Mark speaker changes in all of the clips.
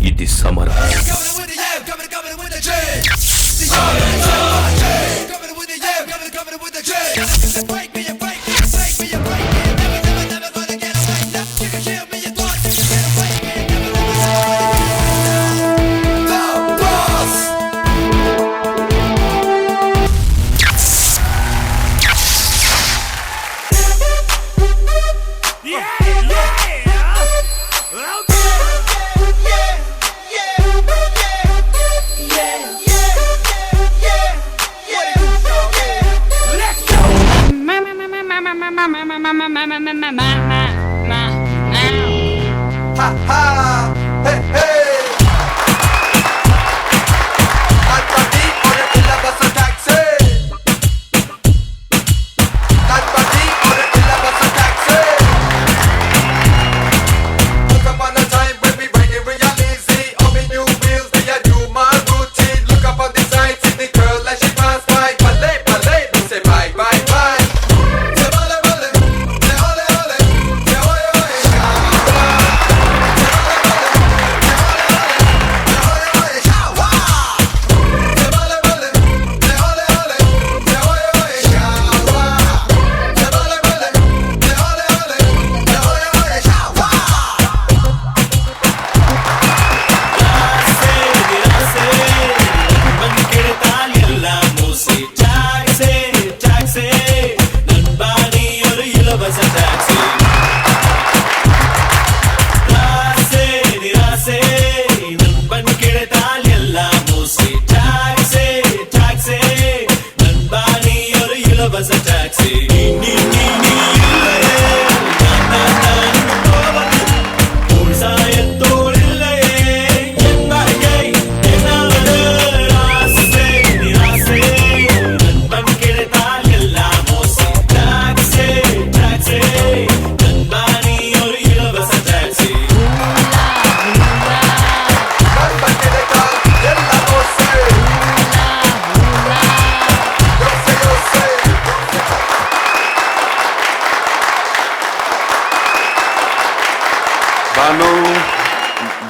Speaker 1: ఇది సమరం.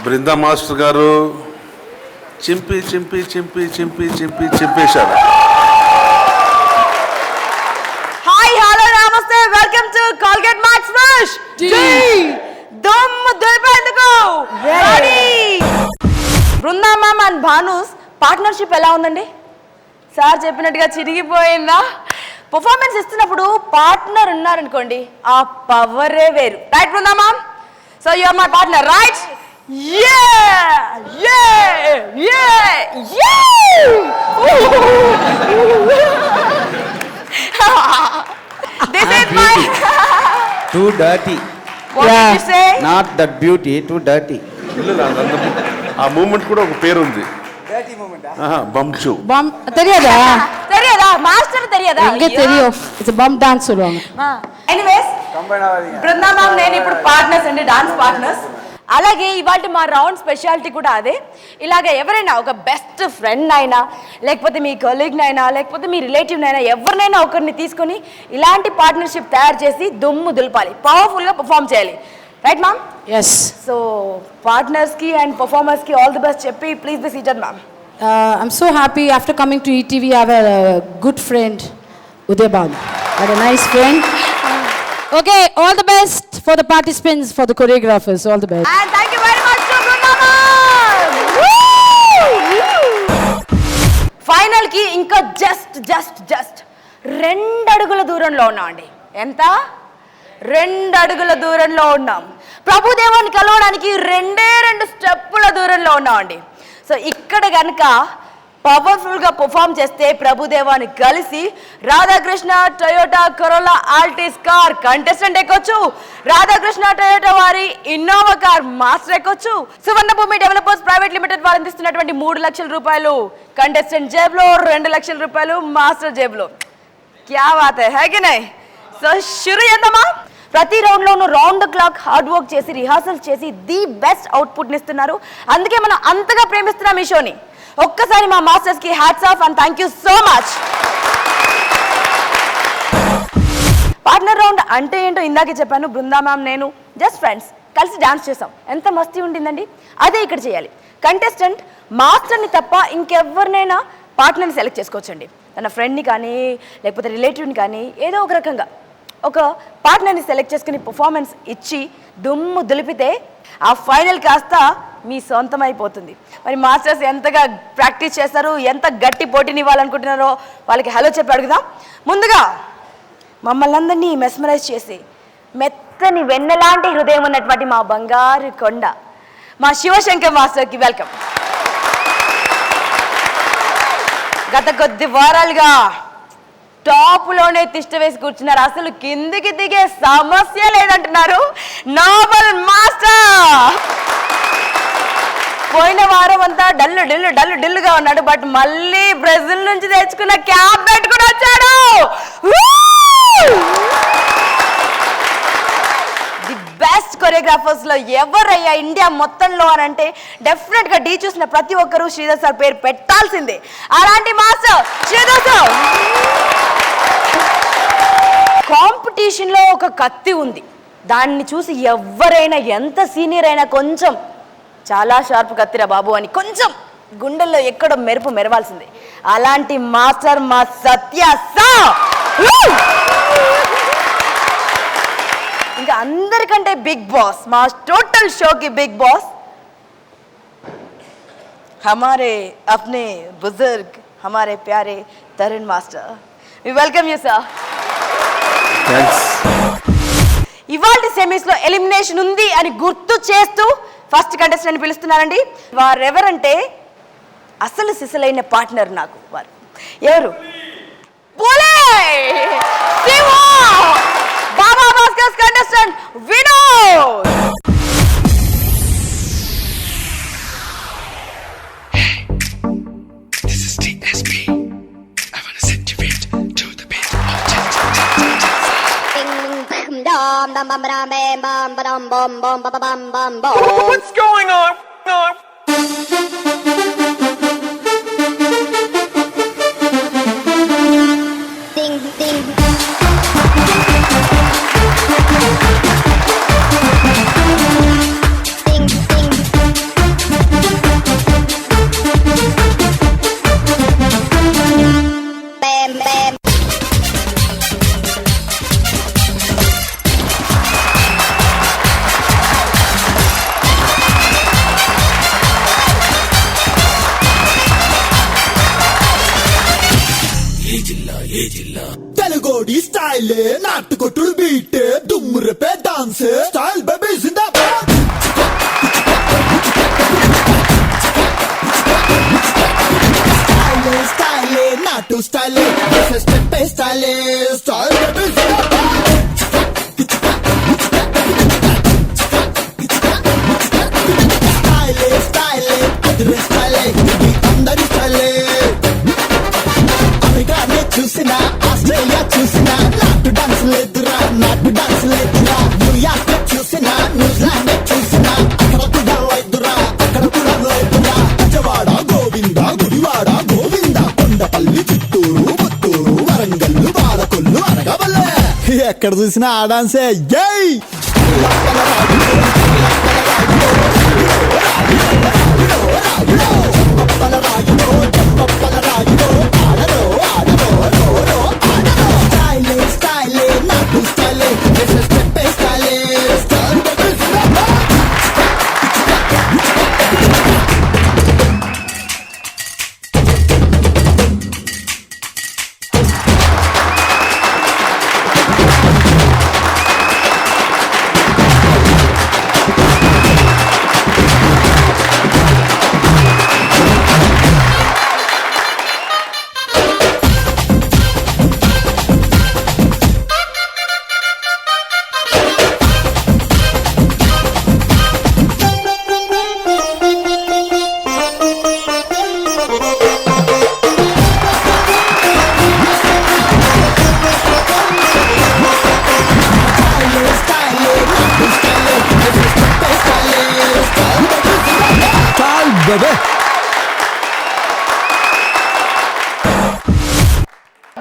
Speaker 2: బృందా మాస్టర్ గారు చింపేశారు.
Speaker 3: Hi hello namaste welcome to Colgate Max Fresh దమ్ము దులిపేందుకు రెడీ. బృందా మ్యామ్ అండ్ భానుస్ పార్ట్నర్షిప్ ఎలా ఉందండి? సార్ చెప్పినట్టుగా చిరిగిపోయిందా? పర్ఫార్మెన్స్ ఇస్తున్నప్పుడు పార్ట్నర్ ఉన్నారనుకోండి ఆ పవరే వేరు. Right Brinda ma'am? So you are my partner right? This is my
Speaker 4: too dirty.
Speaker 3: What did you say?
Speaker 4: Not that beauty, too dirty.
Speaker 2: ఆ మూమెంట్ కూడా ఒక పేరు ఉంది. Dirty movement. బంచు.
Speaker 3: தெரியாதா? தெரியாதா? మాస్టర్ தெரியாதா?
Speaker 5: ఇంకే తెలియదు. ఇట్స్ బంప్ డాన్స్ சொல்லுவாங்க.
Speaker 3: ఎనీవేస్ బృందా మ్యామ్ నేను ఇప్పుడు పార్ట్నర్స్ అండి, డాన్స్ పార్ట్నర్స్. అలాగే ఇవాళ మా రౌండ్ స్పెషాలిటీ కూడా అదే. ఇలాగ ఎవరైనా ఒక బెస్ట్ ఫ్రెండ్ అయినా లేకపోతే మీ కొలీగ్ని అయినా లేకపోతే మీ రిలేటివ్ని అయినా ఎవరినైనా ఒకరిని తీసుకొని ఇలాంటి పార్ట్నర్షిప్ తయారు చేసి దుమ్ము దులపాలి, పవర్ఫుల్గా పర్ఫామ్ చేయాలి. Right ma'am?
Speaker 5: ఎస్.
Speaker 3: సో పార్ట్నర్స్కి అండ్ పర్ఫార్మర్స్కి ఆల్ ది బెస్ట్ చెప్పి please be seated ma'am.
Speaker 5: I'm so happy after coming to ETV I have a good friend Uday Bhanu. What a nice friend. Okay, all the best for the participants, for the choreographers, all the best.
Speaker 3: And thank you very much to Brunama. Final ki inka just 2 అడుగుల దూరంలో ఉన్నామండి. ఎంత? 2 అడుగుల దూరంలో ఉన్నాం. ప్రభుదేవాన్ని కలవడానికి 2 స్టెప్పుల దూరంలో ఉన్నామండి. సో ఇక్కడ గనక పవర్ఫుల్గా పర్ఫామ్ చేస్తే ప్రభుదేవాన్ని కలిసి Radhakrishna Toyota Corolla Altis car contestant ఎక్కొచ్చు, రాధాకృష్ణ టొయోటా వారి ఇన్నోవా కార్ మాస్టర్ ఎక్కొచ్చు, సువర్ణభూమి డెవలపర్స్ ప్రైవేట్ లిమిటెడ్ వారు అందిస్తున్నటువంటి 3 లక్షల రూపాయలు కంటెస్టెంట్ జేబులో, 2 లక్షల రూపాయలు మాస్టర్ జేబులో. క్యా బాత్ హై కి నై? సో షురు చేద్దామా? ప్రతి రౌండ్లోనూ round the clock hard work చేసి రిహార్సల్స్ చేసి ది బెస్ట్ అవుట్పుట్ని ఇస్తున్నారు. అందుకే మనం అంతగా ప్రేమిస్తున్నాం ఈ షోని. ఒక్కసారి మా మాస్టర్స్ కి hats off and thank you so much. Partner round అంటే ఏంటో ఇందాకే చెప్పాను. బృందా మ్యామ్, నేను జస్ట్ ఫ్రెండ్స్ కలిసి డాన్స్ చేసాం. ఎంత మస్తీ ఉండిందండి. అదే ఇక్కడ చేయాలి. కంటెస్టెంట్ మాస్టర్ని తప్ప ఇంకెవరినైనా పార్ట్నర్ని సెలెక్ట్ చేసుకోవచ్చండి. తన ఫ్రెండ్ని కానీ లేకపోతే రిలేటివ్ని కానీ ఏదో ఒక రకంగా ఒక పార్ట్నర్ని సెలెక్ట్ చేసుకుని పర్ఫార్మెన్స్ ఇచ్చి దుమ్ము దులిపితే ఆ ఫైనల్ కాస్త మీ సొంతం అయిపోతుంది. మరి మాస్టర్స్ ఎంతగా ప్రాక్టీస్ చేస్తారు, ఎంత గట్టి పోటీని ఇవ్వాలనుకుంటున్నారో వాళ్ళకి హలో చెప్పి అడుగుదాం. ముందుగా మమ్మల్ని అందరినీ మెస్మరైజ్ చేసి మెత్తని వెన్నలాంటి హృదయం ఉన్నటువంటి మా బంగారు కొండ మా శివశంకర్ మాస్టర్కి వెల్కమ్. గత కొద్ది వారాలుగా టాప్లోనే తిష్ట వేసి కూర్చున్నారు. అసలు కిందికి దిగే సమస్య లేదంటున్నారు నోబల్ మాస్టర్. పోయిన వారం అంతా డల్లుగా ఉన్నాడు. బట్ మళ్ళీ బ్రెజిల్ నుంచి తెచ్చుకున్న క్యాప్ పెట్టుకుని వచ్చాడు. ది బెస్ట్ కొరియోగ్రాఫర్స్ లో ఎవరయ్యా ఇండియా మొత్తంలో అని అంటే డెఫినెట్ గా డీ చూసిన ప్రతి ఒక్కరూ శ్రీధర్ సార్ పేరు పెట్టాల్సిందే. అలాంటి మాస్టర్ శ్రీధర్ సార్. కాంపిటీషన్ లో ఒక కత్తి ఉంది. దాన్ని చూసి ఎవరైనా ఎంత సీనియర్ అయినా కొంచెం చాలా షార్ప్ కత్తిరా బాబు అని కొంచెం గుండెల్లో ఎక్కడో మెరుపు మెరవాల్సిందే. అలాంటి మాస్టర్ మా సత్య సార్. ఇంకా అందరికంటే బిగ్ బాస్, మా టోటల్ షోకి బిగ్ బాస్ हमारे अपने बुजुर्ग हमारे प्यारे Tarun master. We welcome you sir.
Speaker 2: Thanks.
Speaker 3: ఇవాల్టి సెమీస్ లో ఎలిమినేషన్ ఉంది అని గుర్తు చేస్తూ ఫస్ట్ కంటెస్టెంట్ పిలుస్తున్నారండి. వారెవరంటే అసలు సిసలైన పార్ట్నర్ నాకు. వారు ఎవరు? Baba Bhaskar contestant Vinod.
Speaker 6: This is TSP. I wanna set you it to the beat of
Speaker 7: What's going on?
Speaker 8: Ding ding. Ding ding. Bam bam.
Speaker 9: తెలుగోడి స్టైల్ నాటుకొట్టుడు బీట్ దుమ్మురపే డాన్స్ స్టైల్ బేబీ జిందాబాద్. స్టైల్ స్టైల్ నాటు style step style style baby జిందాబాద్. Style style other style ఇది అందరి style. అమెరికానే చూసినా ఆస్ట్రేలియా చూసినా నాటు డాన్స్ లేదురా, నాటు డాన్స్ లేదురా. న్యూయార్క్ చూసినా న్యూజిలాండ్ చూసినా అక్కడ కూడా లేదురా, అక్కడ కూడా లేదురా. విజయవాడ గోవింద, గుడివాడ గోవింద, కొండపల్లి, చిత్తూరు, పుత్తూరు, వరంగల్లు, బాలకొల్లు, అరగవల్లే ఎక్కడ చూసినా ఆ డాన్సే. జై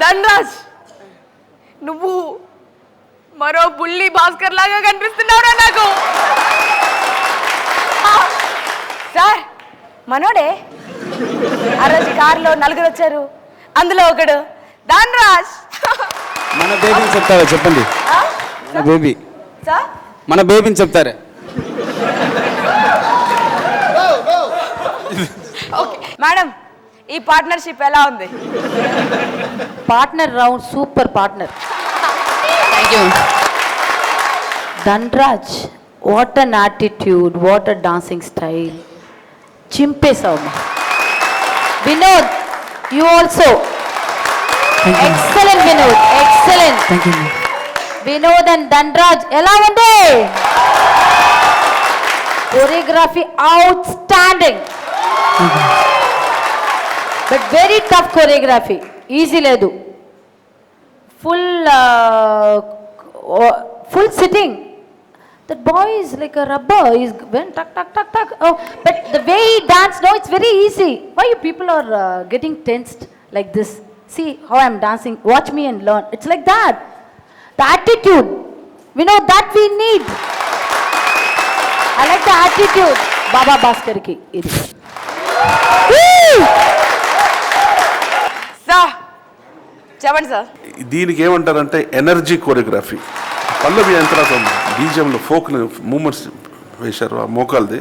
Speaker 3: ధనరాజ్, నువ్వు మరో బుల్లి భాస్కర్ లాగా కనిపిస్తున్నావురా నాకు. సార్ మనోడే ఆ రోజు కారులో నలుగురు వచ్చారు, అందులో ఒకడు ధనరాజ్.
Speaker 4: మన బేబీని చెప్తారా చెప్పండి. మన బేబీ
Speaker 3: సార్
Speaker 4: మన బేబీని చెప్తారా?
Speaker 3: ఓకే మేడం, ఈ పార్ట్నర్షిప్ ఎలా ఉంది?
Speaker 5: Partner round super partner. Thank you. Dhanraj, what an attitude, what a dancing style. చింపేశావు. Vinod, you also excellent. Vinod excellent. Vinod and Dhanraj ఎలా ఉంది? Choreography outstanding, but very tough choreography. Easy లేదు. Full sitting. That boy is like a rubber. He's went tuck tuck tuck tuck. Oh, but the way he danced, no, it's very easy. Why you people are getting tensed like this? See how I'm dancing. Watch me and learn. It's like that. The attitude. We know that we need. I like the attitude. Baba Bhaskar ki.
Speaker 3: Sir చెప్పండి sir.
Speaker 2: దీనికి ఏమంటారంటే energy choreography. పల్లవి అయిన తర్వాత బీజియంలో folk movements వేశారు ఆ మోకాల్ది.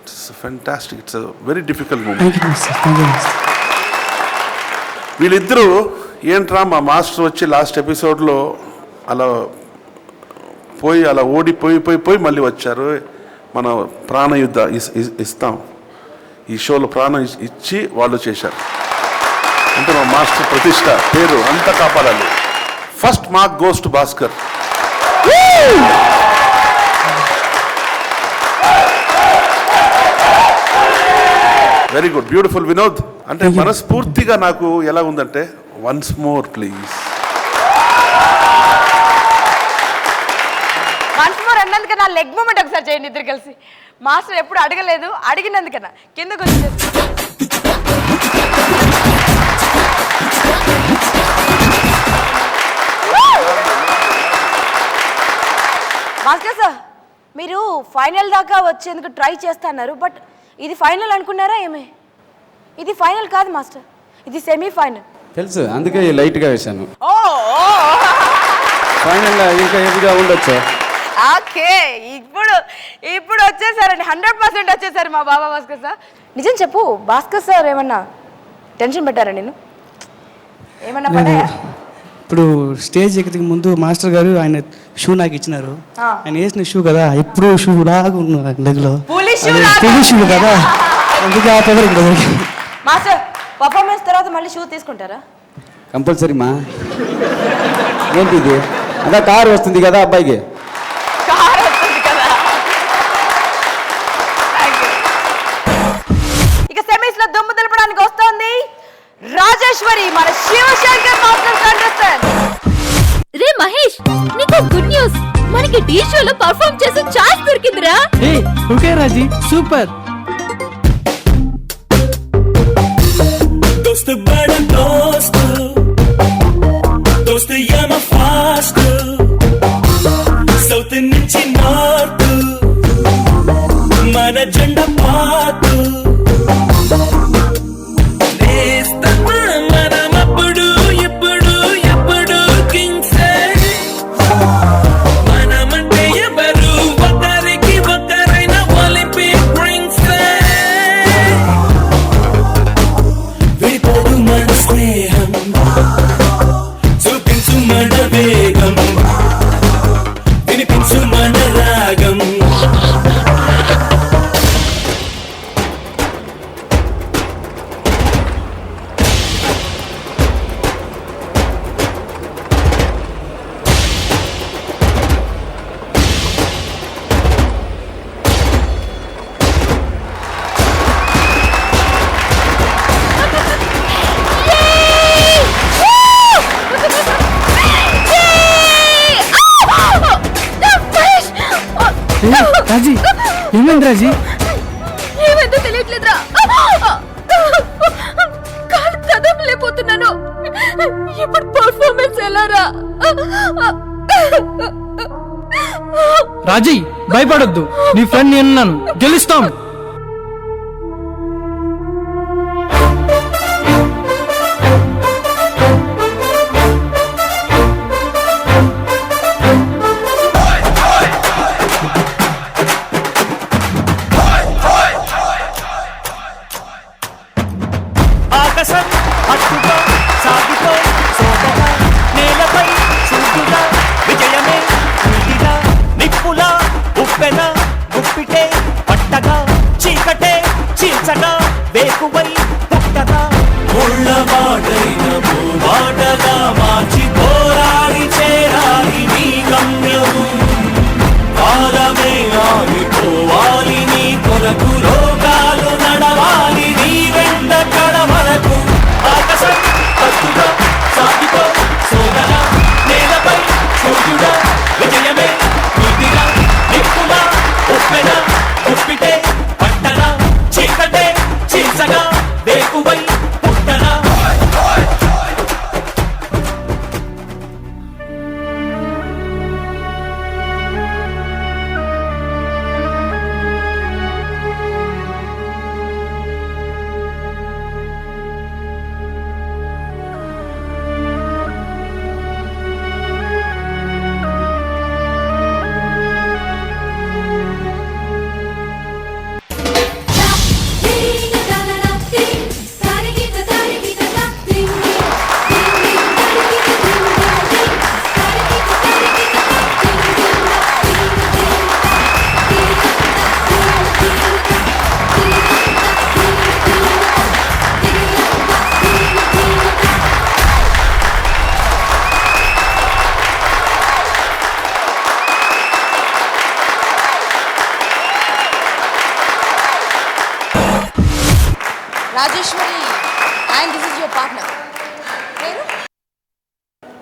Speaker 2: It's fantastic. It's very difficult movement. వీళ్ళిద్దరూ ఏంట్రా మా మాస్టర్ వచ్చి లాస్ట్ ఎపిసోడ్లో అలా పోయి అలా ఓడిపోయి మళ్ళీ వచ్చారు, మన ప్రాణయుద్ధ ఇస్తాం, ఈ షోలో ప్రాణం ఇచ్చి వాళ్ళు చేశారు అంటే మా మాస్టర్ ప్రతిష్ట పేరు అంతా కాపాడాలి. First mark goes to Bhaskar. Very good, beautiful Vinod. అంటే మనస్ఫూర్తిగా నాకు ఎలా ఉందంటే once more please.
Speaker 3: Once more అన్నందుకు నా లెగ్ మూమెంట్ ఒకసారి చేయండి ఇద్దరు కలిసి. మాస్టర్ ఎప్పుడు అడగలేదు, అడిగినందుకన్నా కిందకు వచ్చేసి. మాస్టర్ సార్, మీరు ఫైనల్ దాకా వచ్చేందుకు ట్రై చేస్తున్నారు, బట్ ఇది ఫైనల్ అనుకున్నారా ఏమే? ఇది ఫైనల్ కాదు మాస్టర్, ఇది సెమీ ఫైనల్.
Speaker 4: తెలుసు, అందుకే లైట్గా వేశాను.
Speaker 3: ఓ
Speaker 4: ఫైనల్ ఇంకా ఏదిగా ఉండొచ్చు.
Speaker 3: ఓకే, ఇప్పుడు వచ్చేసారండి, 100% వచ్చేసారు మా బాబా భాస్కర్ సార్. నిజం చెప్పు భాస్కర్ సార్, ఏమన్నా టెన్షన్ పెట్టారా నేను? ఏమన్నా పడ్డాయా?
Speaker 7: ఇప్పుడు స్టేజ్ ఎక్కడికి ముందు మాస్టర్ గారు ఆయన షూ నాకు ఇచ్చినారు. ఆయన వేసిన షూ కదా, ఎప్పుడు షూ లాగా ఉన్నారు లెగ్లో, పులి షూ కదా, అందుకే ఆ పేపర్ ఇక్కడ.
Speaker 3: మాస్టర్ పర్ఫార్మెన్స్ తర్వాత మళ్ళీ షూ తీసుకుంటారా?
Speaker 4: కంపల్సరీ మా. ఏంటి ఇది? అదా కారు వస్తుంది కదా అబ్బాయికి.
Speaker 3: కార్ వస్తుంది కదా. ఇక సెమీస్ లో దుమ్ము దులపడానికి వస్తోంది రాజేశ్వరి, మన శివశంకర్ మాస్టర్ కంటెస్టెంట్.
Speaker 10: రే మహేష్, నీకు గుడ్ న్యూస్, మనకి టీ షోలో పర్ఫార్మ్ చేసే ఛాన్స్ దొరికిందిరా.
Speaker 7: ఓకే రాజీ, సూపర్.
Speaker 9: दोस्त बड़ा दोस्त, दोस्त यम फास्ट, సౌత్ నుంచి నార్త్, మన జెండా పాతు, మనమప్పుడు ఇప్పుడు ఎప్పుడు కింగ్సే, మనమంటే ఎవరు ఒకరికి ఒకరైన ఒలింపిక్ రింగ్సే. విడిపోదు మన స్నేహం, చూపించు మన వేగం, వినిపించు మన రాగం.
Speaker 7: రాజీ, ఏమైంది రాజీ?
Speaker 10: ఏమైందో తెలియట్లేదురా, కాలు అయిపోతున్నాను. ఇప్పుడు పర్ఫార్మెన్స్ ఎలా రా?
Speaker 7: రాజీ భయపడొద్దు, నీ ఫ్రెండ్ నేనున్నాను, గెలుస్తాం.
Speaker 9: ఆకాశం అట్టుగా సాగిపో సోదగా నేలపై చూపుగా విజయమే నీటిగా నిప్పులా ఉప్పెన గుప్పిటే పట్టగా చీకటే చీల్చగా వేకువై పుట్టగా ముళ్ళ మాటైన మాటగా మార్చి పోరాడి చేరాలి నీ గమ్యము. కాలమే ఆగిపోవాలి నీ కొరకు, లోకాలు నడవాలి నీ వెంట కడమలకు. ఆకాశం అట్టుగా సాగిపో సోదరా నేలపై చూపుగా విజయమే నీతిగా నిప్పుగా ఉప్పెన ఉప్పితే పట్టగా చీకటే చీల్చగా వేకువై పుట్టగా.
Speaker 3: Rajeshwari, and this is your partner.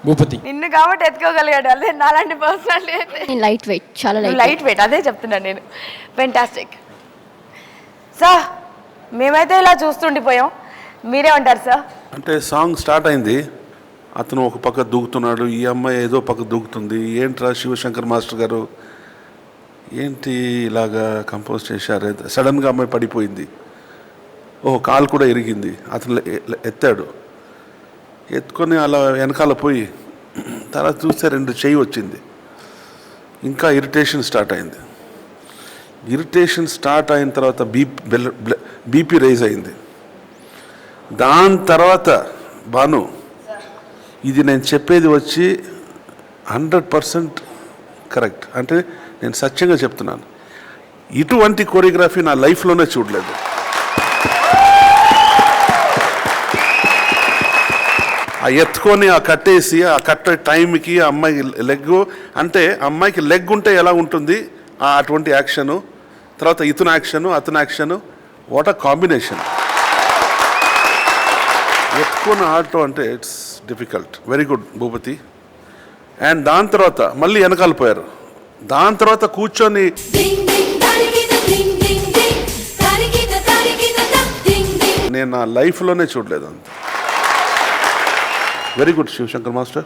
Speaker 4: Bhupathi.
Speaker 3: నిన్ను కాబట్టి ఎత్తుకోగలిగాడు, అదే నాలాంటి పర్సనాలిటీ అయితే
Speaker 10: లైట్ వెయిట్, చాలా
Speaker 3: లైట్ వెయిట్. అదే చెప్తున్నాను నేను. Fantastic sir. మేమైతే ఇలా చూస్తుండిపోయాం, మీరే ఉంటారు సార్.
Speaker 2: అంటే సాంగ్ స్టార్ట్ అయింది, అతను ఒక పక్క దూకుతున్నాడు, ఈ అమ్మాయి ఏదో పక్క దూకుతుంది. ఏంట్రా శివశంకర్ మాస్టర్ గారు ఏంటి ఇలాగా కంపోజ్ చేశారు? సడన్గా అమ్మాయి పడిపోయింది, కాలు కూడా ఇరిగింది. అతను ఎత్తాడు, ఎత్తుకొని అలా వెనకాల పోయి తర్వాత చూస్తే 2 చెయ్యి వచ్చింది. ఇంకా ఇరిటేషన్ స్టార్ట్ అయింది. ఇరిటేషన్ స్టార్ట్ అయిన తర్వాత బీపీ రైజ్ అయింది. దాని తర్వాత భాను, ఇది నేను చెప్పేది వచ్చి 100% కరెక్ట్. అంటే నేను సత్యంగా చెప్తున్నాను, ఇటువంటి కోరియోగ్రఫీ నా లైఫ్లోనే చూడలేదు. ఆ ఎత్తుకొని ఆ కట్టేసి ఆ కట్టే టైంకి ఆ అమ్మాయికి లెగ్, అంటే అమ్మాయికి లెగ్ ఉంటే ఎలా ఉంటుంది అటువంటి యాక్షను, తర్వాత ఇతను యాక్షను అతను యాక్షను, వాట్ అ కాంబినేషన్. ఎత్తుకొని ఆడటం అంటే it's difficult. Very good Bhupathi. And దాని తర్వాత మళ్ళీ వెనకాల పోయారు. దాని తర్వాత కూర్చొని నేను నా లైఫ్లోనే చూడలేదు అంత. Very good Shivashankar master.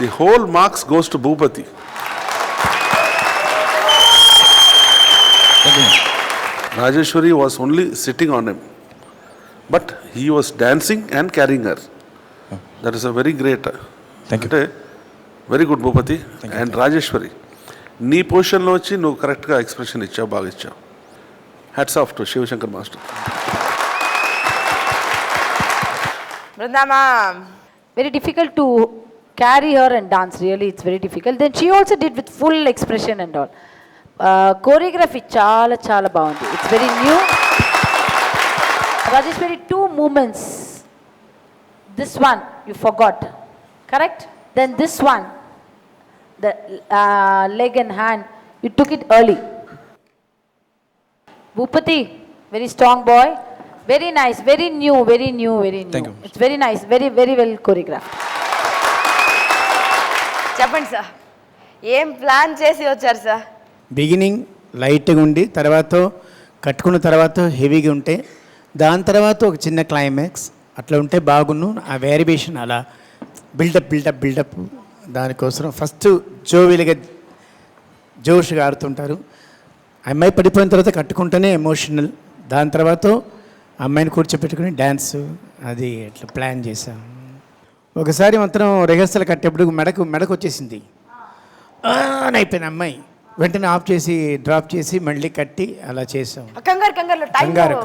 Speaker 2: The whole marks goes to Bhupathi. Rajeshwari was only sitting on him, but he was dancing and carrying her. That is a very great.
Speaker 4: Thank you.
Speaker 2: Very good Bhupati and Rajeshwari. నీ పొజిషన్లో వచ్చి నువ్వు కరెక్ట్గా expression ఇచ్చావు, బాగా ఇచ్చావు. Hats off to Shivashankar master.
Speaker 3: బృందామా,
Speaker 5: Very difficult to carry her and dance, really, it's very difficult. Then she also did with full expression and all. Choreography చాలా చాలా బాగుంది, it's very new. Rajeshwari, 2 movements. This one you forgot, correct? Then this one, the leg and hand, you took it early. Bhupati, very strong boy, very nice, very new, very new, very new.
Speaker 4: Thank you.
Speaker 5: It's very nice, very very well choreographed.
Speaker 3: చెప్పండి sir, ఏం plan చేసి వచ్చారు sir?
Speaker 11: Beginning లైట్గా ఉండి తర్వాత కట్టుకున్న తర్వాత హెవీగా ఉంటే దాని తర్వాత ఒక చిన్న క్లైమాక్స్ అట్లా ఉంటే బాగున్ను. ఆ వేరియేషన్ అలా బిల్డప్ దానికోసం ఫస్ట్ జోవిలిగా జోష్గా ఆడుతుంటారు. అమ్మాయి పడిపోయిన తర్వాత కట్టుకుంటేనే ఎమోషనల్. దాని తర్వాత అమ్మాయిని కూర్చోపెట్టుకుని డ్యాన్స్ అది అట్లా ప్లాన్ చేశాం. ఒకసారి మాత్రం రిహర్సల్ కట్టేప్పుడు మెడకు వచ్చేసింది అని అయిపోయింది అమ్మాయి. వెంటనే ఆఫ్ చేసి డ్రాప్ చేసి మళ్ళీ కట్టి అలా చేసాం. కంగారు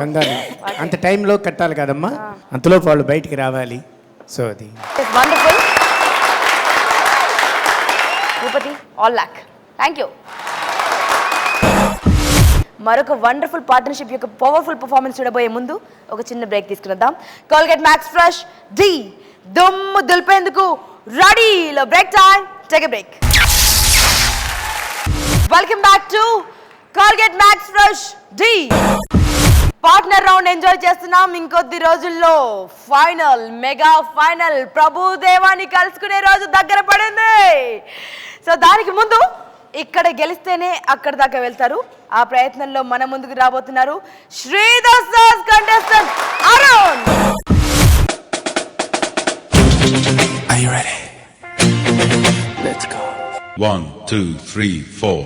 Speaker 11: అంత టైంలో కట్టాలి కదమ్మా, అంతలోపు వాళ్ళు బయటికి రావాలి. సో అది
Speaker 3: థ్యాంక్ యూ. మరొక వండర్ఫుల్ పార్ట్నర్షిప్ యొక్క పవర్ఫుల్ పర్ఫార్మెన్స్ చూడబోయే ముందు ఒక చిన్న బ్రేక్ తీసుకున్నాం. కోల్గేట్ మ్యాక్స్ ఫ్రెష్ డి దుమ్ము దులిపేందుకు రెడీలో break time. Take a break. Welcome back to Colgate Max Fresh Dhee. Partner round enjoy చేస్తున్నాం. ఇంకొద్ది రోజుల్లో ఫైనల్, మెగా ఫైనల్, ప్రభుదేవాన్ని కలుసుకునే రోజు దగ్గర పడింది. సో దానికి ముందు ఇక్కడ గెలిస్తేనే అక్కడ దాకా వెళ్తారు. ఆ ప్రయత్నంలో మన ముందుకు రాబోతున్నారు Sridhar sauce contestant Arun.
Speaker 6: Are you ready? Let's go.
Speaker 1: 1, 2, 3, 4.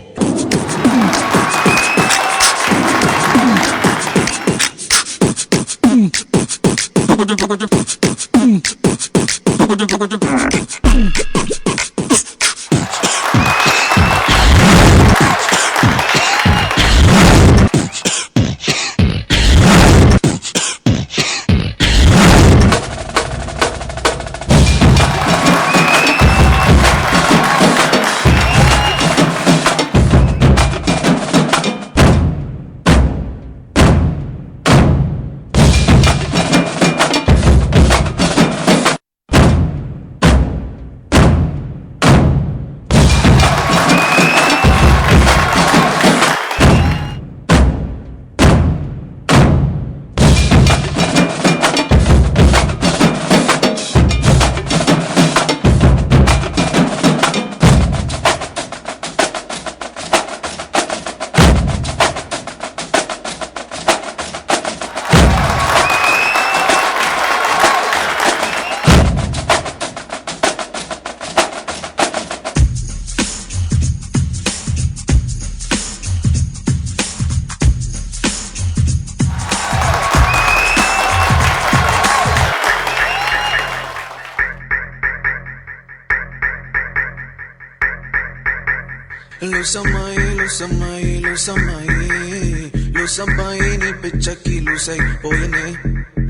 Speaker 6: లూసమ్మాయి నీ పిచ్చకి లూసై పోయనే.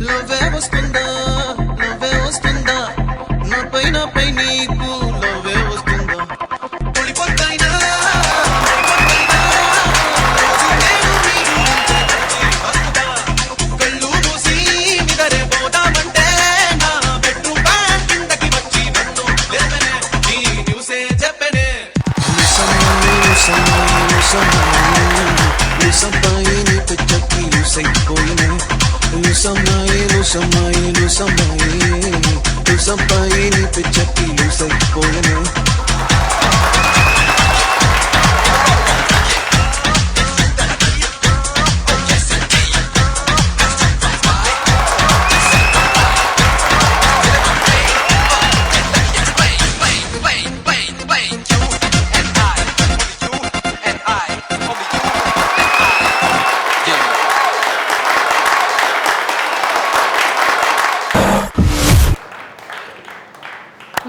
Speaker 6: లవ్వే వస్తుందా నాపై నీకు లవ్వే వస్తుందా? పొలిపొద్దైనా కళ్ళు మూసి నిదరే పోదామంటే నా బెడ్రూమ్ బ్యాడ్ కిందకి వచ్చి నన్ను లేపనే, నీ న్యూసే చెప్పనే. లూసమ్మాయి నీ పిచ్చకి లూసై పోయనే. లూసమ్మాయి నీ పిచ్చకి లూసై పోయనే.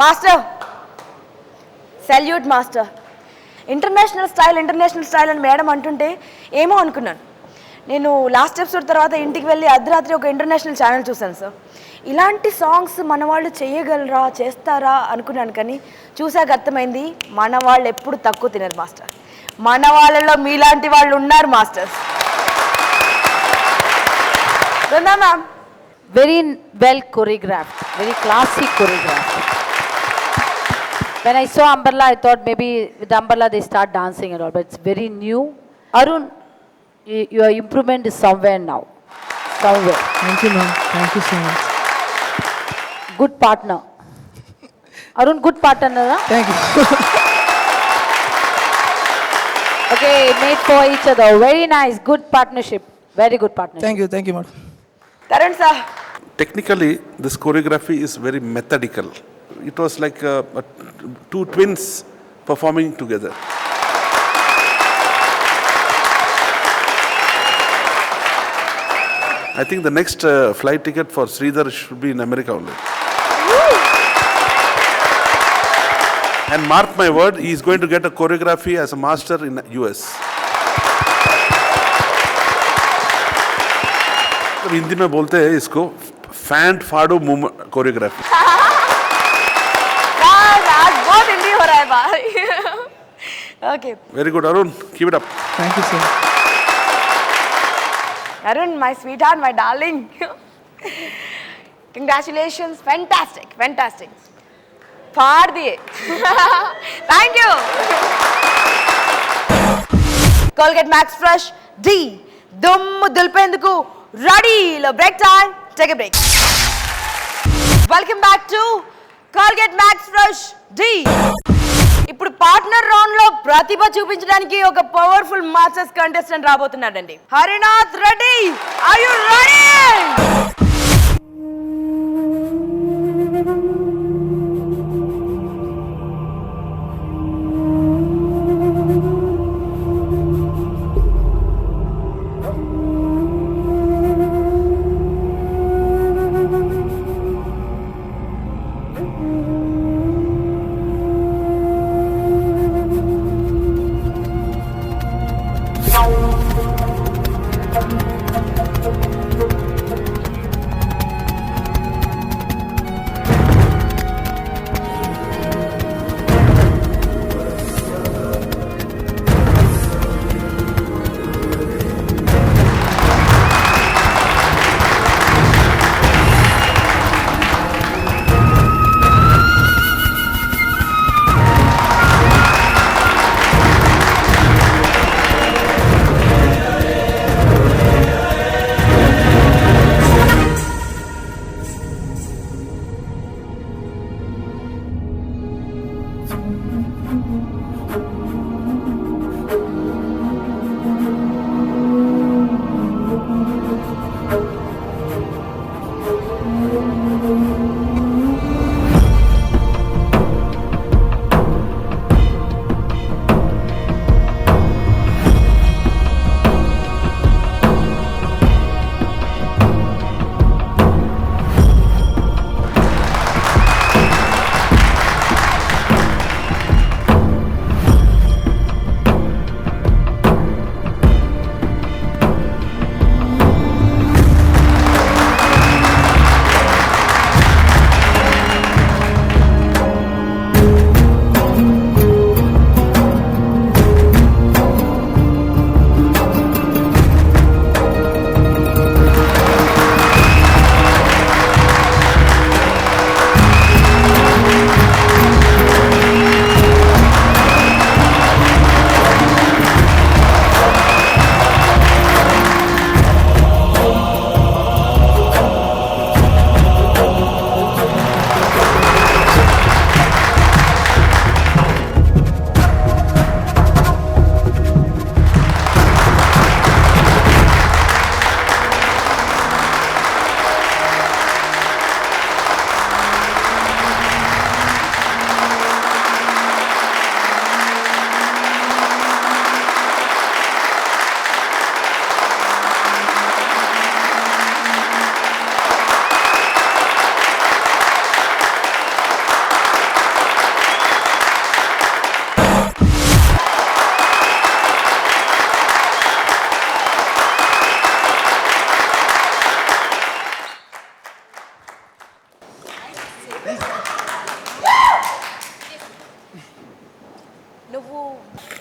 Speaker 3: Master, salute master. International style అని మేడం అంటుంటే ఏమో అనుకున్నాను. నేను లాస్ట్ ఎపిసోడ్ తర్వాత ఇంటికి వెళ్ళి అర్ధరాత్రి ఒక ఇంటర్నేషనల్ ఛానల్ చూశాను సార్. ఇలాంటి సాంగ్స్ మన వాళ్ళు చేయగలరా, చేస్తారా అనుకున్నాను. కానీ చూసాక అర్థమైంది, మన వాళ్ళు ఎప్పుడు తక్కువ తినరు మాస్టర్. మన వాళ్ళలో మీలాంటి వాళ్ళు ఉన్నారు masters. Ma'am,
Speaker 5: Very well choreographed, very classy choreographed. When I saw Umbrella, I thought maybe with Umbrella they start dancing and all, but it's very new. Arun, your improvement is somewhere now. Somewhere.
Speaker 7: Thank you, ma'am. Thank you so much.
Speaker 5: Good partner. Arun, good partner, na?
Speaker 7: Thank you.
Speaker 5: Okay, made for each other. Very nice. Good partnership. Very good partnership.
Speaker 7: Thank you, madam.
Speaker 3: Tarun sir.
Speaker 2: Technically, this choreography is very methodical. It was like two twins performing together. I think the next flight ticket for Sridhar should be in America only. And mark my word, he is going to get a choreography as a master in US. तो हिंदी में बोलते हैं इसको faint फाड़ो movement choreography.
Speaker 3: आज बहुत हिंदी हो रहा है भाई. Okay.
Speaker 2: Very good, Arun. Keep it up.
Speaker 7: Thank you sir.
Speaker 3: Arun, my sweetheart, my darling. Congratulations. Fantastic. Fantastic. फाड़ दिए. Thank you. Colgate Max Fresh D. దుమ్ము దులిపేందుకు ready. Break time. Take a break. Welcome back to Colgate Max Fresh D. ఇప్పుడు partner round లో ప్రతిభ చూపించడానికి ఒక powerful masters contestant రాబోతున్నాడండి. Harinath Reddy, are you ready?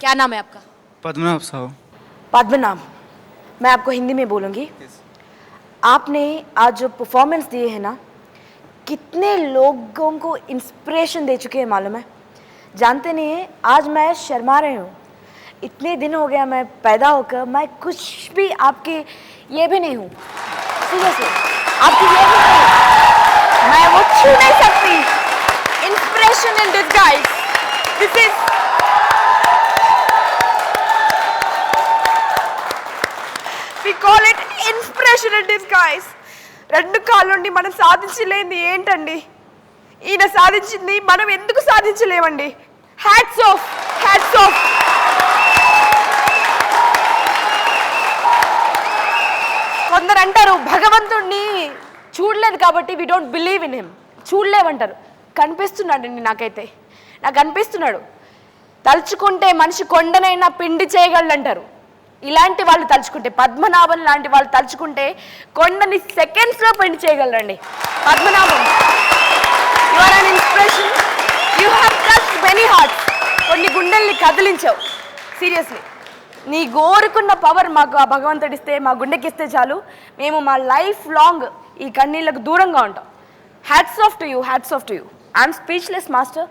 Speaker 3: क्या नाम है आपका?
Speaker 7: पद्मनाभ साहू.
Speaker 3: पद्मनाभ. मैं आपको हिंदी में बोलूँगी. आपने आज जो परफॉर्मेंस दिए है ना, कितने लोगों को इंस्पिरेशन दे चुके हैं मालूम है. जानते नहीं है, आज मैं शर्मा रही हूँ. इतने दिन हो गया मैं पैदा होकर, मैं कुछ भी आपके ये भी नहीं हूँ. सीरियसली आपकी ये भी नहीं, मैं वो छू नहीं सकती. Inspiration in disguise. This is we call it inspiration in disguise. 2 కాళ్ళుండి మనం సాధించలేనిది ఏంటండి? ఈయన సాధించింది మనం ఎందుకు సాధించలేమండి? Hats off, hats off. కొందరు అంటారు భగవంతుడిని చూడలేదు కాబట్టి we don't believe in him. చూడలేమంటారు, కనిపిస్తున్నాడండి. నాకు అనిపిస్తున్నాడు. తలుచుకుంటే మనిషి కొండనైనా పిండి చేయగలడంటారు. ఇలాంటి వాళ్ళు తలుచుకుంటే, పద్మనాభం లాంటి వాళ్ళు తలుచుకుంటే కొండని సెకండ్స్లో పిండి చేయగలరండి. Padmanabham, you are an inspiration. You have touched many hearts. కొన్ని గుండెల్ని కదిలించావు. సీరియస్లీ నీ కోరుకున్న పవర్ మాకు ఆ భగవంతుడిస్తే, మా గుండెకిస్తే చాలు. మేము మా లైఫ్ లాంగ్ ఈ కన్నీళ్ళకు దూరంగా ఉంటాం. Hats off to you, hats off to you. I'm speechless master.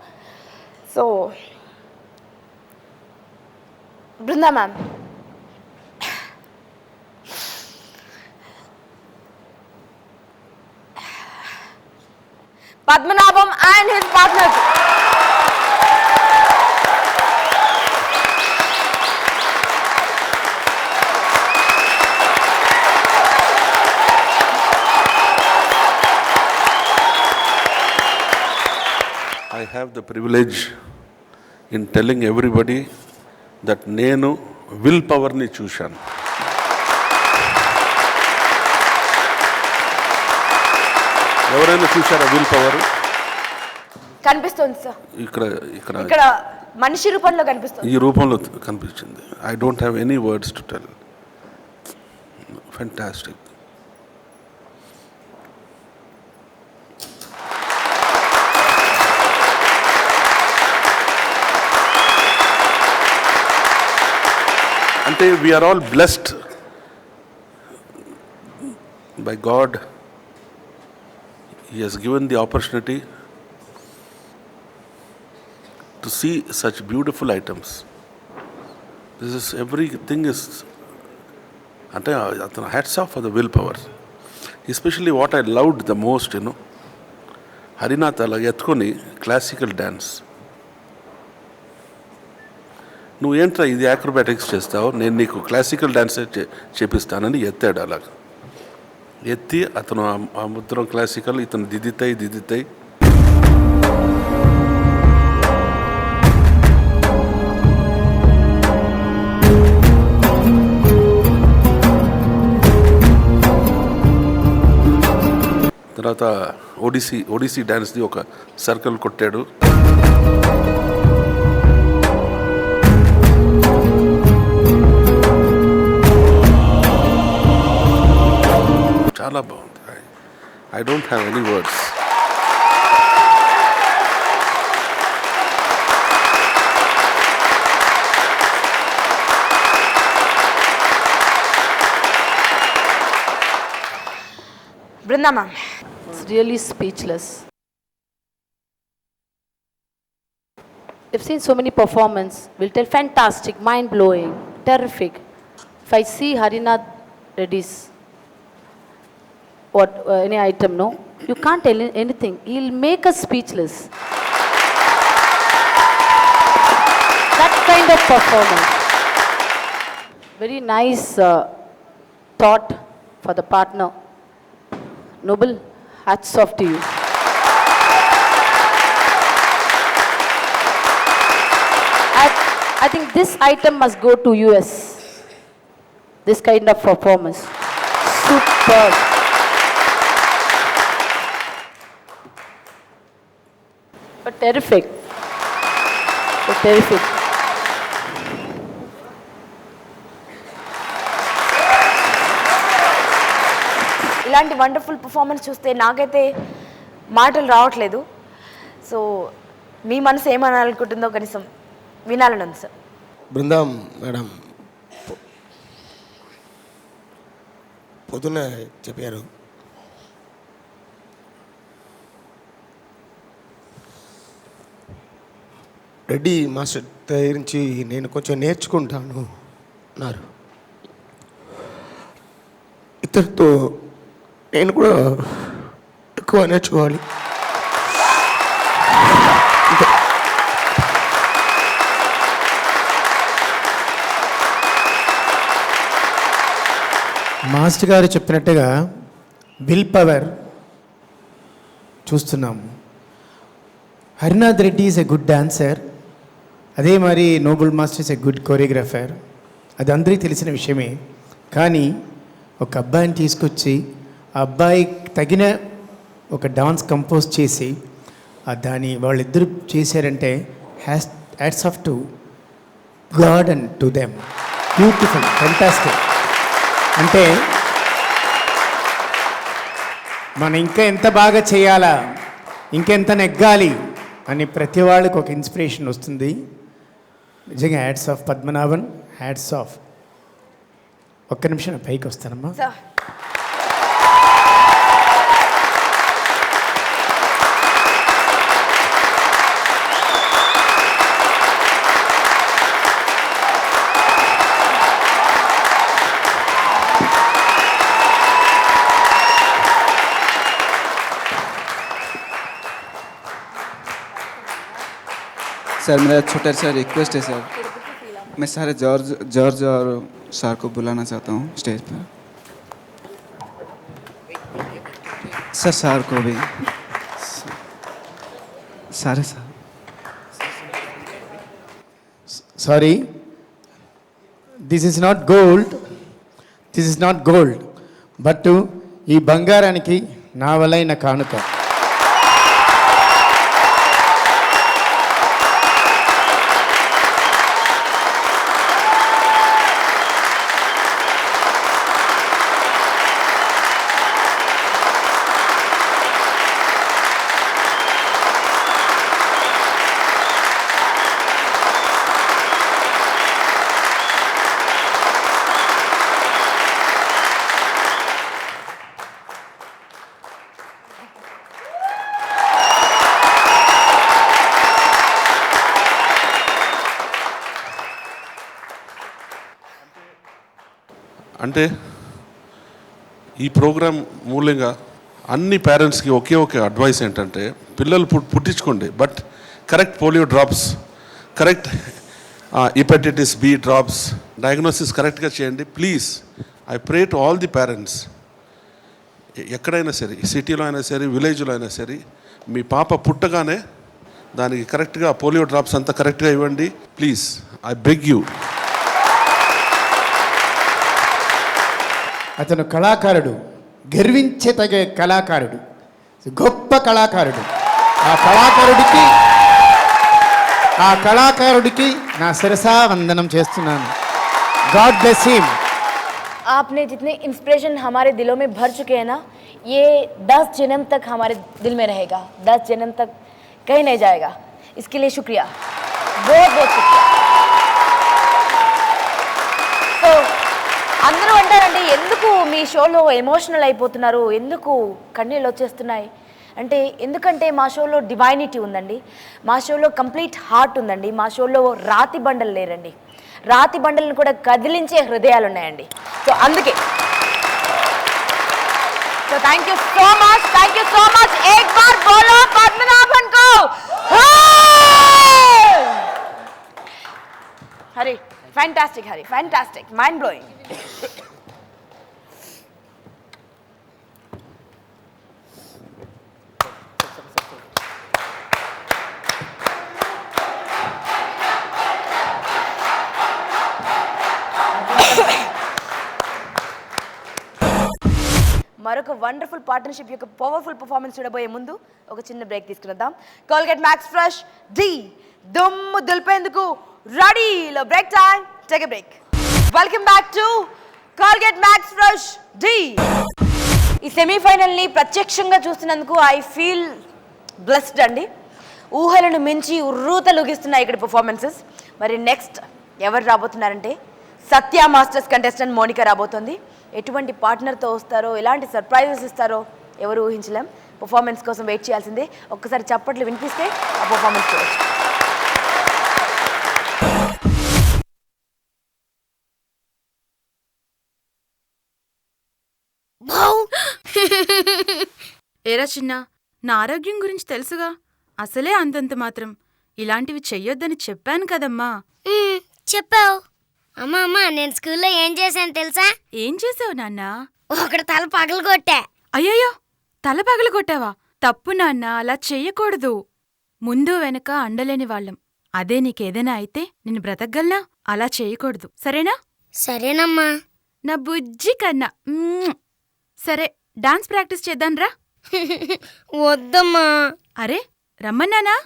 Speaker 3: So Brinda ma'am, Padmanabham and his partners.
Speaker 2: I have the privilege in telling everybody that నేను విల్ పవర్ని చూశాను. ఎవరైనా చూశారా విల్ పవర్?
Speaker 3: కనిపిస్తుంది సార్. ఇక్కడ మనిషి రూపంలో కనిపిస్తుంది.
Speaker 2: ఈ రూపంలో కనిపించింది. I don't have any words to tell. Fantastic. అంటే we are all blessed by God. He has given the opportunity to see such beautiful items. This is everything is, ante atana hats off for the willpower. Especially what I loved the most, Harinath అలాగే ఎత్తుకొని classical dance. నువ్వు ఏంట్రా ఇది యాక్రోబాటిక్స్ చేస్తావు, నేను నీకు classical dance చేపిస్తానని ఎత్తాడు. అలాగ ఎత్తి అతను ఆ ముద్రం క్లాసికల్, ఇతను దిదితై తర్వాత ఒడిసీ డ్యాన్స్ది ఒక సర్కిల్ కొట్టాడు. చాలా బాగుంది. I don't have any words.
Speaker 3: Brinda ma'am,
Speaker 5: It's really speechless. I've seen so many performances. We'll tell fantastic, mind-blowing, terrific. If I see Harinath Reddy's any item, no, you can't tell anything. He'll make us speechless. That kind of performance. Very nice thought for the partner. Noble, hats off to you. I think this item must go to US. This kind of performance. Superb. But terrific. But terrific.
Speaker 3: ఇలాంటి wonderful performance చూస్తే నాకైతే మాటలు రావట్లేదు. So మీ మనసు ఏమనాలనుకుంటుందో కనీసం వినాలని ఉంది sir.
Speaker 12: బృందం మేడం పొద్దున్న చెప్పారు, రెడ్డి మాస్టర్ దగ్గర నుంచి నేను కొంచెం నేర్చుకుంటాను అన్నారు. ఇతరుతో నేను కూడా ఎక్కువ నేర్చుకోవాలి.
Speaker 11: మాస్టర్ గారు చెప్పినట్టుగా విల్ పవర్ చూస్తున్నాము. Harinath Reddy is a good dancer, అదే మరి Noble master is a good choreographer. అది అందరికీ తెలిసిన విషయమే. కానీ ఒక అబ్బాయిని తీసుకొచ్చి ఆ అబ్బాయికి తగిన ఒక డాన్స్ కంపోజ్ చేసి దాన్ని వాళ్ళిద్దరూ చేశారంటే hats off to God and to them. Beautiful, fantastic. అంటే మనం ఇంకా ఎంత బాగా చేయాలా, ఇంకెంత నెగ్గాలి అని ప్రతి వాళ్ళకి ఒక ఇన్స్పిరేషన్ వస్తుంది. నిజంగా hats off Padmanabhan, hats off. ఒక్క నిమిషం పైకి వస్తానమ్మా.
Speaker 4: सर मेरा छोटा सा रिक्वेस्ट है सर, मैं सारे जॉर्ज और सर को बुलाना चाहता हूँ स्टेज पर. सर को भी सारे sir.
Speaker 11: Sorry, this is not gold, but ఈ బంగారానికి నా వలైన కానుక.
Speaker 2: అంటే ఈ ప్రోగ్రాం మూలంగా అన్ని పేరెంట్స్కి ఒకే ఒక అడ్వైస్ ఏంటంటే, పిల్లలు పుట్టించుకోండి, but correct polio drops, correct hepatitis B drops, diagnosis కరెక్ట్గా చేయండి please. I pray to all the parents, ఎక్కడైనా సరే, సిటీలో అయినా సరే, విలేజ్లో అయినా సరే, మీ పాప పుట్టగానే దానికి కరెక్ట్గా పోలియో డ్రాప్స్ అంతా కరెక్ట్గా ఇవ్వండి ప్లీజ్. I beg you.
Speaker 11: అతను కళాకారుడు, గర్వించదగే కళాకారుడు, గొప్ప కళాకారుడు. ఆ కళాకారుడికి నా శిరసా వందనం చేస్తున్నాను. God bless him.
Speaker 3: आपने जितने इंस्पिरेशन हमारे दिलों में भर चुके हैं ना, ये 10 जन्म तक हमारे दिल में रहेगा, 10 जन्म तक कहीं नहीं जाएगा. इसके लिए शुक्रिया, बहुत बहुत शुक्रिया. तो అందరూ అంటారండి, ఎందుకు మీ షోలో ఎమోషనల్ అయిపోతున్నారు, ఎందుకు కన్నీళ్ళు వచ్చేస్తున్నాయి అంటే, ఎందుకంటే మా షోలో డివైనిటీ ఉందండి, మా షోలో కంప్లీట్ హార్ట్ ఉందండి, మా షోలో రాతి బండలు లేరండి, రాతి బండలను కూడా కదిలించే హృదయాలు ఉన్నాయండి. సో అందుకే so thank you so much. एक बार बोलो पद्मनाभन को. हरी fantastic, Hari, fantastic, mind blowing. మరొక వండర్ఫుల్ పార్ట్నర్షిప్ యొక్క పవర్ఫుల్ పర్ఫార్మెన్స్ చూడబోయే ముందు ఒక చిన్న బ్రేక్ తీసుకుందాం. కోల్గేట్ మ్యాక్స్ ఫ్రెష్ డి దుమ్ము దులిపేందుకు రెడీలో break time. Take a break. Welcome back to Colgate Max Fresh Dhee. ఈ సెమీఫైనల్ని ప్రత్యక్షంగా చూస్తున్నందుకు ఐ ఫీల్ బ్లెస్డ్ అండి. ఊహలను మించి ఉర్రూతలుగిస్తున్నాయి ఇక్కడ పర్ఫార్మెన్సెస్. మరి నెక్స్ట్ ఎవరు రాబోతున్నారంటే, సత్య మాస్టర్స్ కంటెస్టెంట్ మోనిక రాబోతుంది. ఎటువంటి పార్ట్నర్తో వస్తారో, ఎలాంటి సర్ప్రైజెస్ ఇస్తారో ఎవరు ఊహించలేం. పర్ఫార్మెన్స్ కోసం వెయిట్ చేయాల్సిందే. ఒక్కసారి చప్పట్లు వినిపిస్తే ఆ పర్ఫార్మెన్స్ చూడొచ్చు.
Speaker 13: ఏరా చిన్న, నా ఆరోగ్యం గురించి తెలుసుగా, అసలే అంతంత మాత్రం. ఇలాంటివి చెయ్యొద్దని చెప్పాను కదమ్మా.
Speaker 8: చెప్పావు. అమ్మా నేను స్కూల్లో ఏం చేశాను తెలుసా?
Speaker 13: ఏం చేసావు నాన్నా?
Speaker 8: ఒకటి తల పగలు కొట్టా.
Speaker 13: అయ్యయ్యో, తల పగల కొట్టావా? తప్పు నాన్న, అలా చెయ్యకూడదు. ముందు వెనక అండలేని వాళ్ళం. అదే నీకేదైనా అయితే నిన్ను బ్రతకగలనా? అలా చేయకూడదు, సరేనా?
Speaker 8: సరేనమ్మా.
Speaker 13: నా బుజ్జి కన్నా. సరే, డాన్స్ ప్రాక్టీస్ చేద్దాంరా.
Speaker 8: వద్దమ్మా.
Speaker 13: అరే, రమ్మన్నానా?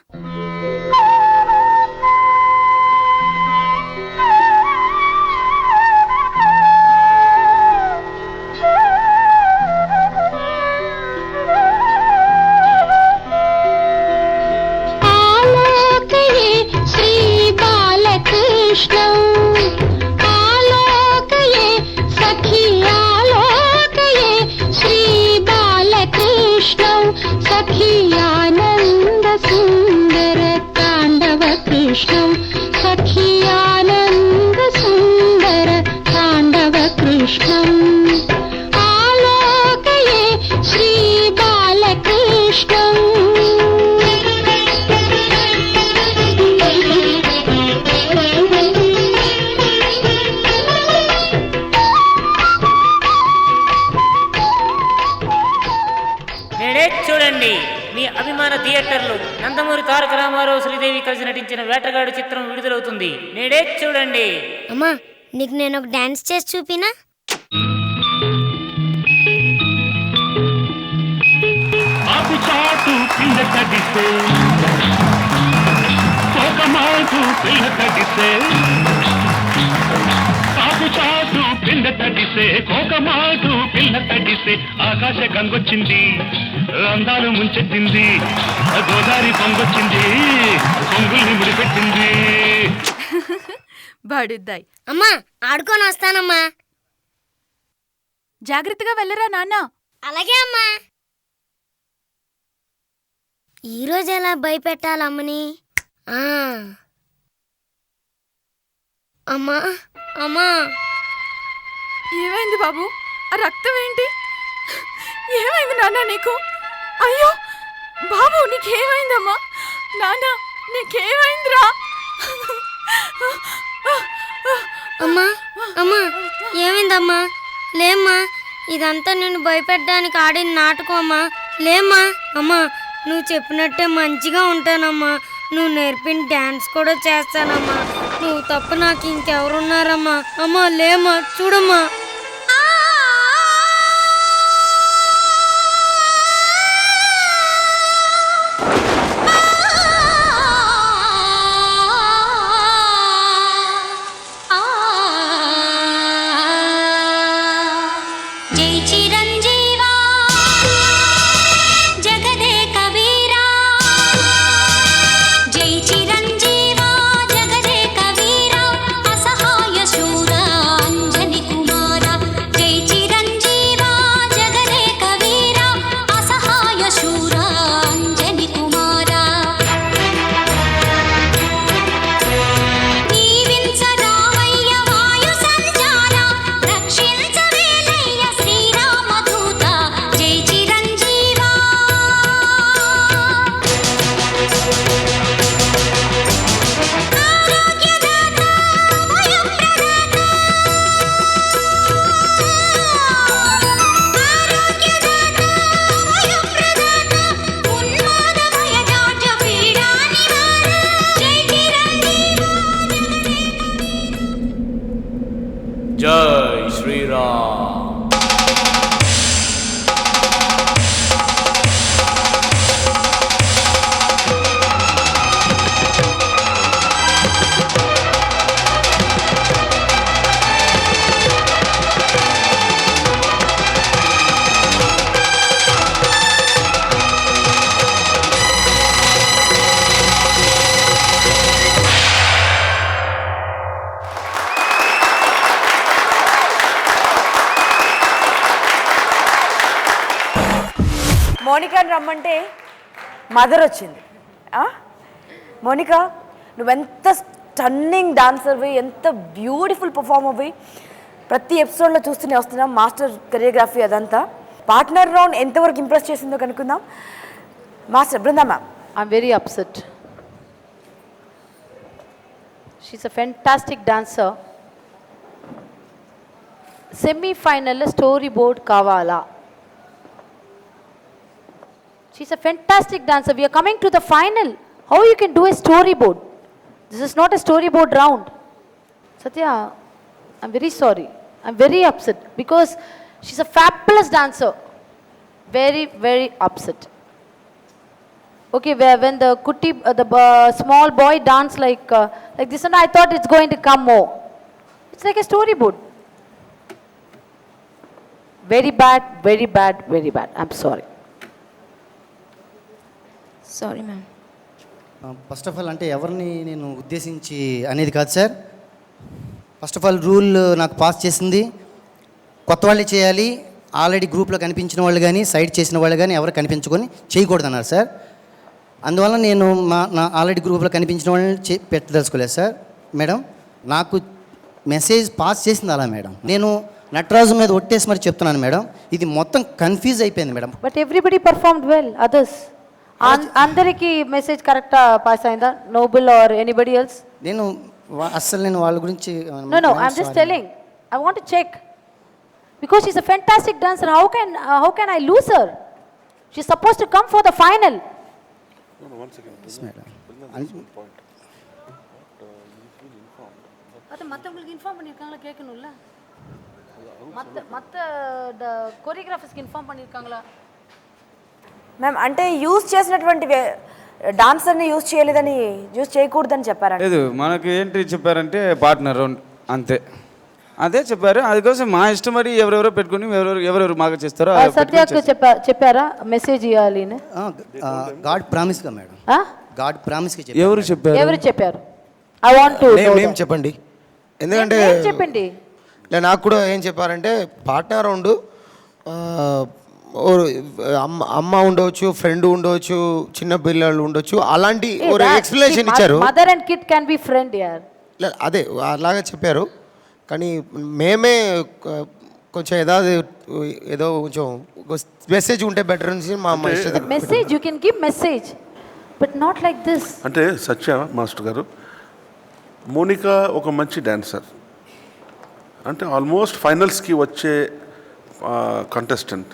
Speaker 14: చూడండి, మీ అభిమాన థియేటర్లు నందమూరి తారక రామారావు శ్రీదేవి కలిసి నటించిన వేటగాడు చిత్రం విడుదలవుతుంది. నేడే చూడండి.
Speaker 8: అమ్మా, నీకు నేను ఒక డాన్స్ చేసి చూపినా?
Speaker 15: కోకమాటు పిల్ల తడిసే ఆకాశ గంగొచ్చింది, అందాలు ముంచెత్తింది, గోదావరి పొంగొచ్చింది, పొంగుల్ని ముడిపెట్టింది.
Speaker 13: బాడుద్దాయి.
Speaker 8: అమ్మా, ఆడుకొని వస్తానమ్మా.
Speaker 13: జాగ్రత్తగా వెళ్ళరా నాన్న.
Speaker 8: అలాగే అమ్మా. ఈరోజు ఎలా భయపెట్టాలమ్మని? అమ్మా అమ్మా.
Speaker 13: ఏమైంది బాబు? ఆ రక్తం ఏంటి? ఏమైంది నాన్న నీకు? అయ్యో బాబు, నీకేమైందమ్మా? నాన్న, నీకేమైందిరా?
Speaker 8: అమ్మా అమ్మా, ఏమైందమ్మా? లేమ్మా, ఇదంతా నేను భయపెట్టడానికి ఆడిన నాటకం అమ్మా. లేమ్మా. అమ్మా, నువ్వు చెప్పినట్టే మంచిగా ఉంటానమ్మా. నువ్వు నేర్పిన డాన్స్ కూడా చేస్తానమ్మా. నువ్వు తప్ప నాకు ఇంకెవరున్నారమ్మా? అమ్మా లేమ్మా, చూడమ్మా.
Speaker 14: జై శ్రీరామ్.
Speaker 3: మోనికాని రమ్మంటే మదర్ వచ్చింది. మోనికా, నువ్వెంత స్టన్నింగ్ డాన్సర్వి, ఎంత బ్యూటిఫుల్ పర్ఫార్మర్వి. ప్రతి ఎపిసోడ్లో చూస్తూనే వస్తున్నాం. మాస్టర్ కొరియోగ్రఫీ అదంతా. పార్ట్నర్ రౌండ్ ఎంతవరకు ఇంప్రెస్ చేసిందో కనుక్కుందాం. Master Brinda ma'am.
Speaker 5: I'm very upset. She is a fantastic dancer. సెమీఫైనల్లో స్టోరీ బోర్డ్ కావాలా? She's a fantastic dancer. We are coming to the final. How you can do a storyboard? This is not a storyboard round. Satya, I'm very sorry. I'm very upset because she's a fabulous dancer. Very, very upset. Okay, when the kutti, small boy danced like this, and I thought it's going to come more. It's like a storyboard. Very bad, very bad, very bad. I'm sorry.
Speaker 10: Sorry ma'am.
Speaker 16: First of all అంటే ఎవరిని నేను ఉద్దేశించి అనేది కాదు sir. First of all rule నాకు pass చేసింది కొత్త వాళ్ళే చేయాలి. ఆల్రెడీ గ్రూప్లో కనిపించిన వాళ్ళు కానీ సైడ్ చేసిన వాళ్ళు కానీ ఎవరు కనిపించుకొని చేయకూడదన్నారు సార్. అందువల్ల నేను నా ఆల్రెడీ గ్రూప్లో కనిపించిన వాళ్ళని పెట్టదలుచుకోలేదు సార్. మేడం నాకు మెసేజ్ పాస్ చేసింది అలా మేడం. నేను నటరాజు మీద ఒట్టేసి మరి చెప్తున్నాను మేడం, ఇది మొత్తం కన్ఫ్యూజ్ అయిపోయింది madam.
Speaker 5: But everybody performed well. Others అందరికి మెసేజ్ కరెక్టా పాస్ అయిందా? Noble or anybody else?
Speaker 16: నేను అస్సలు నేను వాళ్ళ గురించి
Speaker 5: No, I'm just telling. I want to check. Because she's a fantastic dancer. How can I lose her? She's supposed to come for the final.
Speaker 2: No, one second.
Speaker 16: Yes, madam.
Speaker 2: Point.
Speaker 5: அது மத்தவங்களுக்கு inform பண்ணிருக்காங்களா கேட்கணும்ல? மத்த கோரியோகிராஃபர்ஸ்க்கு inform பண்ணிருக்காங்களா?
Speaker 3: Ma'am అంటే use చేసినటువంటి డాన్సర్ని use చేయకూడదని చెప్పారా?
Speaker 4: లేదు, మనకు ఏంటి చెప్పారంటే పార్ట్నర్ అంతే, అదే చెప్పారు. అందుకోసం మా ఇష్టం మరి ఎవరెవరో పెట్టుకుని ఎవరెవరు మాకు చేస్తారో.
Speaker 5: సత్యాకు చెప్పారా మెసేజ్ ఇవ్వాలి?
Speaker 16: గాడ్ ప్రామిస్ గా మేడం. గాడ్ ప్రామిస్ కి
Speaker 5: ఎవరు చెప్పారు? ఐ వాంట్ టు
Speaker 12: నేమ్ చెప్పండి. ఎందుకంటే
Speaker 5: చెప్పండి.
Speaker 12: నాకు కూడా ఏం చెప్పారంటే పార్ట్నర్ ఉండు, అమ్మ ఉండవచ్చు, ఫ్రెండ్ ఉండవచ్చు, చిన్న పిల్లలు ఉండొచ్చు, అలాంటి ఒక ఎక్స్ప్లెనేషన్ ఇచ్చారు.
Speaker 5: Mother and kid can be friend యార్.
Speaker 12: అదే అలాగే చెప్పారు. కానీ మేమే కొంచెం ఏదో కొంచెం మెసేజ్ ఉంటే బెటర్ అని మా
Speaker 5: message you can give message but not like this.
Speaker 2: అంటే సత్య మాస్టర్ గారు, మోనిక ఒక మంచి డాన్సర్, అంటే ఆల్మోస్ట్ ఫైనల్స్కి వచ్చే కంటెస్టెంట్.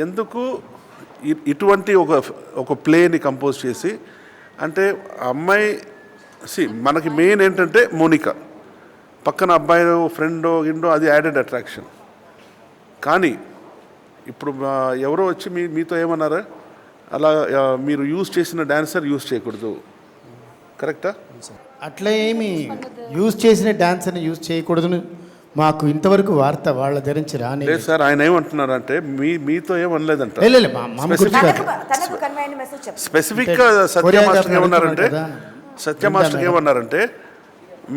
Speaker 2: ఎందుకు ఇటువంటి ఒక ప్లేని కంపోజ్ చేసి, అంటే అమ్మాయి మనకి మెయిన్ ఏంటంటే మోనిక పక్కన అబ్బాయి ఫ్రెండో గిండో అది యాడెడ్ అట్రాక్షన్. కానీ ఇప్పుడు ఎవరో వచ్చి మీతో ఏమన్నారా, అలా మీరు యూజ్ చేసిన డాన్సర్ యూజ్ చేయకూడదు, కరెక్టా?
Speaker 11: అట్లా ఏమి యూజ్ చేసిన డాన్సర్ని యూజ్ చేయకూడదు మాకు ఇంతవరకు వార్త వాళ్ళ ధరించి రాని.
Speaker 2: లేదు సార్, ఆయన ఏమంటున్నారంటే మీతో ఏమనలేదంట. స్పెసిఫిక్గా సత్య మాస్టర్ ఏమన్నారంటే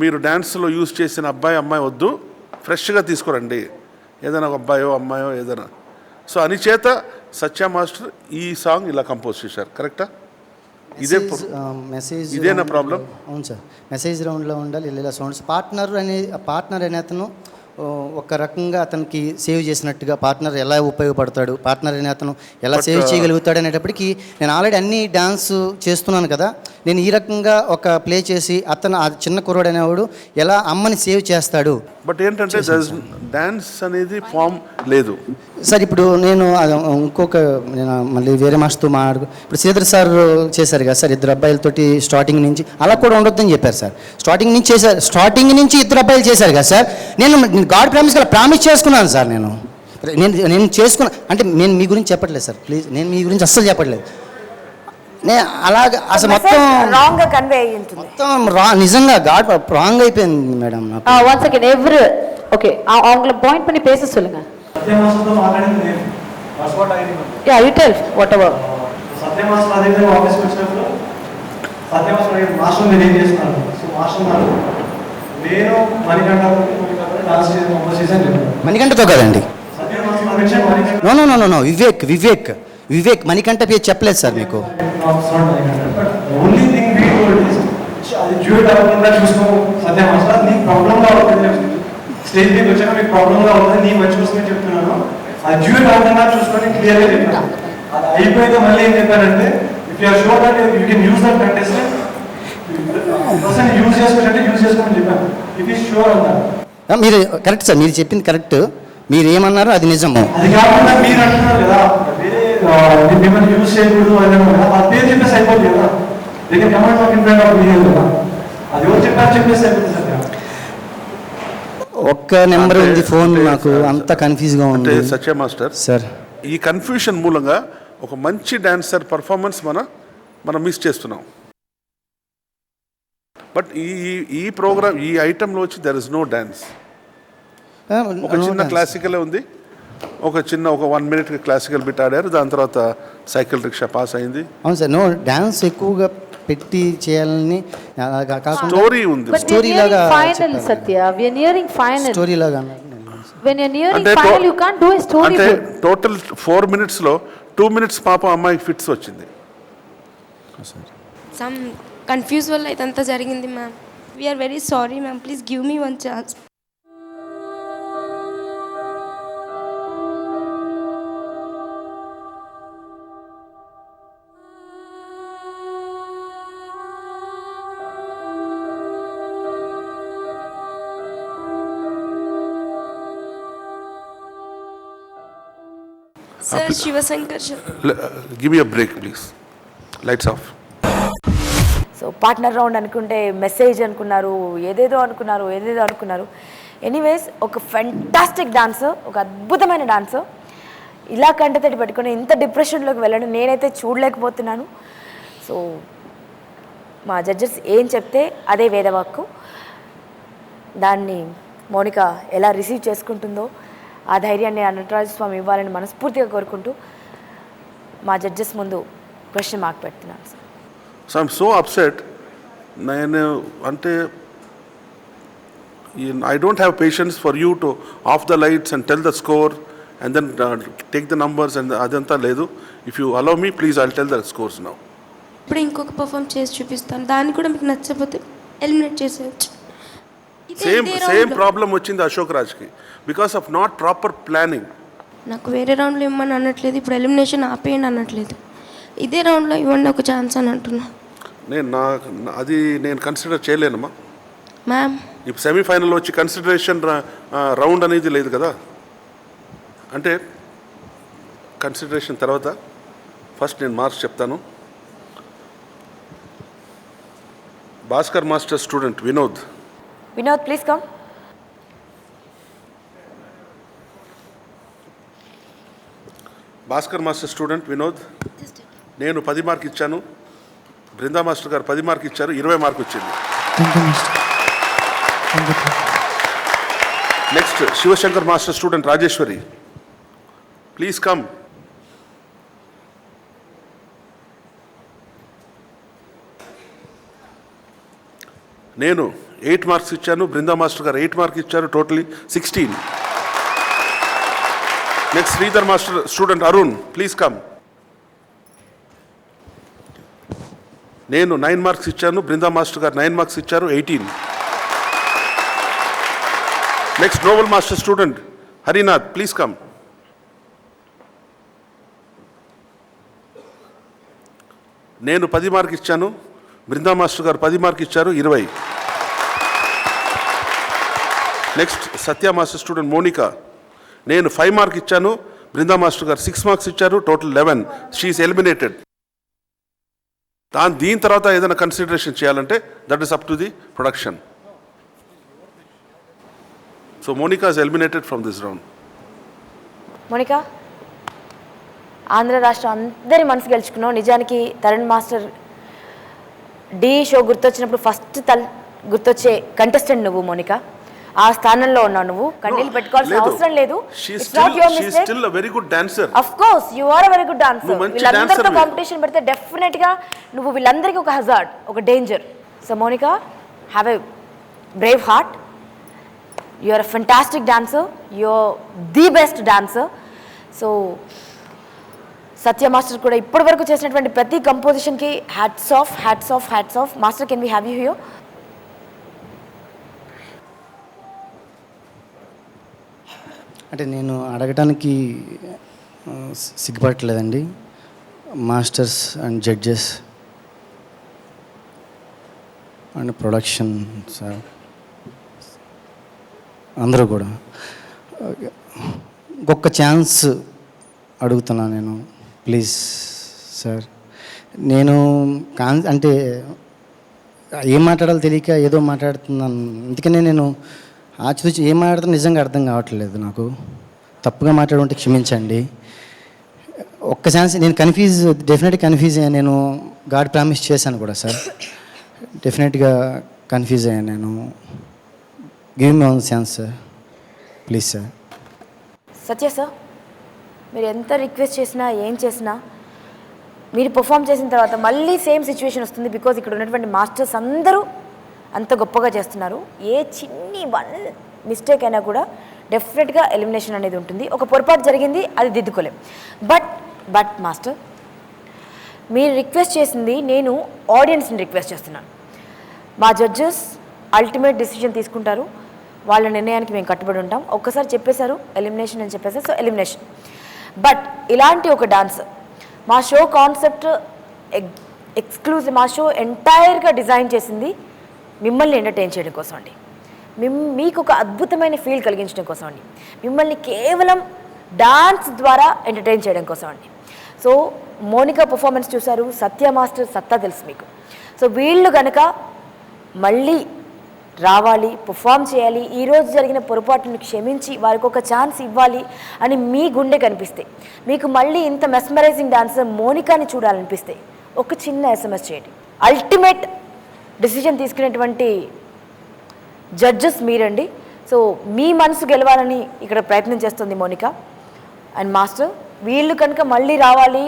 Speaker 2: మీరు డ్యాన్స్లో యూజ్ చేసిన అమ్మాయి వద్దు, ఫ్రెష్గా తీసుకురండి, ఏదైనా ఒక అబ్బాయో అమ్మాయో ఏదైనా. సో అని చేత సత్య మాస్టర్ ఈ సాంగ్ ఇలా కంపోజ్ చేశారు, కరెక్టా?
Speaker 16: మెసేజ్
Speaker 2: ఇదేనా ప్రాబ్లం?
Speaker 16: అవును సార్, మెసేజ్ రౌండ్లో ఉండాలి. ఇలా సౌండ్స్ పార్ట్నర్ అనే అతను ఒక రకంగా అతనికి సేవ్ చేసినట్టుగా, పార్ట్నర్ ఎలా ఉపయోగపడతాడు, పార్ట్నర్ అనే అతను ఎలా సేవ్ చేయగలుగుతాడు అనేటప్పటికీ నేను ఆల్రెడీ అన్ని డాన్స్ చేస్తున్నాను కదా, నేను ఈ రకంగా ఒక ప్లే చేసి అతను ఆ చిన్న కుర్రాడు అనేవాడు ఎలా అమ్మని సేవ్ చేస్తాడు.
Speaker 2: బట్ ఏంటంటే డాన్స్ అనేది ఫామ్ లేదు
Speaker 16: సార్. ఇప్పుడు నేను మళ్ళీ వేరే మాస్టర్తో ఇప్పుడు శ్రీధర్ సార్ చేశారు కదా సార్, ఇద్దరు అబ్బాయిలతోటి స్టార్టింగ్ నుంచి అలా కూడా ఉండొద్దని చెప్పారు సార్. స్టార్టింగ్ నుంచి ఇద్దరు అబ్బాయిలు చేశారు కదా సార్. నేను గాడ్ ప్రామిస్ చేసుకున్నాను సార్. నేను చేసుకున్నా అంటే నేను మీ గురించి చెప్పట్లేదు సార్, ప్లీజ్, నేను మీ గురించి అస్సలు చెప్పట్లేదు. నేను అలాగే అసలు మొత్తం నిజంగా గాడ్ రాంగ్ అయిపోయింది madam.
Speaker 5: One second every okay அவங்கள பாயிண்ட் பண்ணி பேச சொல்லுங்க.
Speaker 7: Satya master already what's what I
Speaker 5: ya you tell what ever.
Speaker 7: Satya master అదే ఆఫీస్కి వచ్చినప్పుడు సత్యమాస్టర్ మాస్టర్ మీరు ఏం చేస్తున్నారు? సో మాస్టర్ ఉన్నారు, నేను
Speaker 16: మణికంఠతో కదండి. నో వివేక్ మణికంఠ పేరు చెప్పలేదు సార్ మీకు.
Speaker 7: స్టేజ్ మీద వచ్చాక మీకు ప్రాబ్లంగా అవుతుంది, నీ మంచి కోసమే చెప్తున్నాను, అది డ్యూట్ అవ్వకుండా చూసుకొని క్లియర్గా చెప్పాను. అది అయిపోయితే మళ్ళీ ఏం చెప్పారంటే if you are sure that you can use that contestant person use చేసుకోమని చెప్పాను. ఇఫ్ యూ షూర్ అన్నారు.
Speaker 16: మీరు కరెక్ట్ సార్, మీరు చెప్పింది కరెక్ట్, మీరు ఏమన్నారో అది నిజము.
Speaker 7: అది కాకుండా మీరు అంటున్నారు కదా వేరే మిమ్మల్ని యూజ్ చేయకూడదు అని ఆ పేరు చెప్పేసి అయిపోతుంది కదా, దగ్గర command of influence of behave కదా, అది ఎవరు చెప్పారు చెప్పేసి అయిపోతుంది సార్.
Speaker 16: ఒక్క నెంబర్ ఉంది ఫోన్, నాకు అంత కన్ఫ్యూజ్గా ఉంది.
Speaker 2: అంటే సత్య మాస్టర్
Speaker 16: సార్,
Speaker 2: ఈ కన్ఫ్యూషన్ మూలంగా ఒక మంచి డాన్సర్ పర్ఫార్మెన్స్ మనం మిస్ చేస్తున్నాం. బట్ ఈ ప్రోగ్రామ్ ఈ ఐటెంలో వచ్చి దెర్ ఇస్ నో డాన్స్. ఒక చిన్న క్లాసికల్ ఉంది, ఒక 1 minute క్లాసికల్ బిట్ ఆడారు, దాని తర్వాత సైకిల్ రిక్షా పాస్ అయింది.
Speaker 16: అవును సార్, నో డాన్స్ ఎక్కువగా పెట్టి చేయాలని
Speaker 2: స్టోరీ ఉంది,
Speaker 16: స్టోరీ లాగా
Speaker 5: final Satya, we are nearing final
Speaker 16: story లాగా.
Speaker 5: when you are nearing final you can't do a story.
Speaker 2: అంటే టోటల్ 4 minutes లో 2 minutes పాప అమ్మాయికి ఫిట్స్ వచ్చింది.
Speaker 8: సమ్ కన్ఫ్యూజ్ వల్ల ఇదంతా జరిగింది ma'am. We are very sorry ma'am, please give me one chance. Sir Shivashankar
Speaker 2: give me a break please, lights off.
Speaker 3: So partner round అనుకుంటే message అనుకున్నారు, ఏదేదో అనుకున్నారు. ఎనీవేస్ ఒక ఫెంటాస్టిక్ డాన్సర్, ఒక అద్భుతమైన డాన్సర్. ఇలా కంటతడి పెట్టుకుని ఇంత డిప్రెషన్లోకి వెళ్ళడం నేనైతే చూడలేకపోతున్నాను. సో మా జడ్జెస్ ఏం చెప్తే అదే వేదవాక్కు. దాన్ని మౌనిక ఎలా రిసీవ్ చేసుకుంటుందో ఆ ధైర్యాన్ని నటరాజ స్వామి ఇవ్వాలని మనస్ఫూర్తిగా కోరుకుంటూ మా జడ్జెస్ ముందు క్వశ్చన్ మార్క్ పెడుతున్నాను sir.
Speaker 2: So I'm so upset. నేను అంటే I don't have patience for you to off the lights and tell the score and then take the numbers and అదంతా లేదు. If you allow me, please, I'll tell the scores now.
Speaker 8: ఇప్పుడు ఇంకొక perform చేసి చూపిస్తాను, దాన్ని కూడా మీకు నచ్చకపోతే ఎలిమినేట్ చేసేయచ్చు.
Speaker 2: సేమ్ ప్రాబ్లం వచ్చింది అశోక్ రాజ్కి because of not proper planning.
Speaker 8: నాకు వేరే రౌండ్లో ఇవ్వమని అనట్లేదు, ఇప్పుడు ఎలిమినేషన్ ఆపేయండి అనట్లేదు, ఇదే రౌండ్లో ఇవ్వండి ఒక ఛాన్స్ అని అంటున్నా.
Speaker 2: నేను కన్సిడర్ చేయలేనమ్మా
Speaker 8: మ్యామ్.
Speaker 2: ఇప్పుడు సెమీఫైనల్లో వచ్చి కన్సిడరేషన్ రౌండ్ అనేది లేదు కదా. అంటే కన్సిడరేషన్ తర్వాత ఫస్ట్ నేను మార్క్స్ చెప్తాను. Bhaskar master student Vinod
Speaker 3: please come.
Speaker 2: Bhaskar master student Vinod, నేను 10 మార్క్ ఇచ్చాను, బృందా మాస్టర్ గారు 10 మార్క్ ఇచ్చారు, 20 మార్క్ వచ్చింది. Next Shivashankar master student Rajeshwari, please come. నేను 8 మార్క్స్ ఇచ్చాను, బృందా మాస్టర్ గారు 8 మార్క్ ఇచ్చారు, totally 16. Next Sridhar master student Arun, please come. నేను 9 మార్క్స్ ఇచ్చాను, బృందా మాస్టర్ గారు 9 మార్క్స్ ఇచ్చారు, 18. Next Nobel master student Harinath, please come. నేను 10 మార్క్ ఇచ్చాను, బృందా మాస్టర్ గారు 10 మార్క్ ఇచ్చారు, 20. నెక్స్ట్ సత్య మాస్టర్ స్టూడెంట్ మోనికా, నేను 5 మార్క్ ఇచ్చాను, బృందా మాస్టర్ గారు 6 మార్క్స్ ఇచ్చారు, టోటల్ 11. She is eliminated. దీని తర్వాత ఏదైనా కన్సిడరేషన్ చేయాలంటే that is up to the production. So Monica is eliminated from this round.
Speaker 3: Monica, Andhra రాష్ట్రం అందరి మనసు గెలుచుకున్నావు. నిజానికి తరుణ్ మాస్టర్ డి షో గుర్తొచ్చినప్పుడు ఫస్ట్ గుర్తొచ్చే కంటెస్టెంట్ నువ్వు మోనికా. ఆ స్థానంలో ఉన్నావు నువ్వు. కన్నీళ్ళు పెట్టుకోవాల్సిన అవసరం లేదు.
Speaker 2: Very good dancer.
Speaker 3: Of course you are a very good dancer. వీళ్ళందరితో కాంపిటీషన్ పెడితే డెఫినెట్ గా నువ్వు వీళ్ళందరికీ ఒక హజార్డ్, ఒక danger. So Monica, have a brave heart. You are a fantastic dancer, you are the best dancer. So Satya master కూడా ఇప్పటి వరకు చేసినటువంటి ప్రతి కంపోజిషన్కి hats off, hats off, hats off. Master, can we have you here?
Speaker 16: అంటే నేను అడగడానికి సిగ్గుపడలేదండి. Masters and judges and production sir అందరూ కూడా ఒక్క ఛాన్స్ అడుగుతున్నా నేను. ప్లీజ్ సార్, నేను అంటే ఏం మాట్లాడాలో తెలియక ఏదో మాట్లాడుతున్నాను. అందుకనే నేను ఆచితూచి ఏం మాట్లాడుతున్నా నిజంగా అర్థం కావట్లేదు నాకు. తప్పుగా మాట్లాడుంటే క్షమించండి. ఒక్క ఛాన్స్, నేను డెఫినెట్గా కన్ఫ్యూజ్ అయ్యాను. నేను గాడ్ ప్రామిస్ చేశాను కూడా సార్, డెఫినెట్గా కన్ఫ్యూజ్ అయ్యాను నేను. Give me one chance sir, please sir.
Speaker 3: Satya sir, మీరు ఎంత రిక్వెస్ట్ చేసినా ఏం చేసినా మీరు పర్ఫామ్ చేసిన తర్వాత మళ్ళీ సేమ్ సిచ్యువేషన్ వస్తుంది. బికాజ్ ఇక్కడ ఉన్నటువంటి మాస్టర్స్ అందరూ అంత గొప్పగా చేస్తున్నారు. ఏ చిన్ని వన్ మిస్టేక్ అయినా కూడా డెఫినెట్గా ఎలిమినేషన్ అనేది ఉంటుంది. ఒక పొరపాటు జరిగింది, అది దిద్దుకోలేం. బట్ మాస్టర్, మీరు రిక్వెస్ట్ చేసింది, నేను ఆడియన్స్ని రిక్వెస్ట్ చేస్తున్నాను. మా జడ్జెస్ అల్టిమేట్ డిసిషన్ తీసుకుంటారు, వాళ్ళ నిర్ణయానికి మేము కట్టుబడి ఉంటాం. ఒక్కసారి చెప్పేశారు ఎలిమినేషన్ అని చెప్పేసారు, సో ఎలిమినేషన్. బట్ ఇలాంటి ఒక డాన్స్ మా షో కాన్సెప్ట్ ఎక్స్క్లూజివ్, మా షో ఎంటైర్గా డిజైన్ చేసింది మిమ్మల్ని ఎంటర్టైన్ చేయడం కోసం అండి. మీకు ఒక అద్భుతమైన ఫీల్ కలిగించడం కోసం అండి. మిమ్మల్ని కేవలం డాన్స్ ద్వారా ఎంటర్టైన్ చేయడం కోసం అండి. సో మోనికా పర్ఫార్మెన్స్ చూశారు, సత్య మాస్టర్ సత్తా తెలుసు మీకు. సో వీళ్ళు కనుక మళ్ళీ రావాలి, పర్ఫామ్ చేయాలి, ఈరోజు జరిగిన పొరపాటును క్షమించి వారికి ఒక ఛాన్స్ ఇవ్వాలి అని మీ గుండె కనిపిస్తే, మీకు మళ్ళీ ఇంత మెస్మరైజింగ్ డాన్సర్ మోనికాని చూడాలనిపిస్తే ఒక చిన్న SMS చేయండి. అల్టిమేట్ డిసిజన్ తీసుకునేటువంటి జడ్జెస్ మీరండి. సో మీ మనసు గెలవాలని ఇక్కడ ప్రయత్నం చేస్తుంది మోనికా అండ్ మాస్టర్. వీళ్ళు కనుక మళ్ళీ రావాలి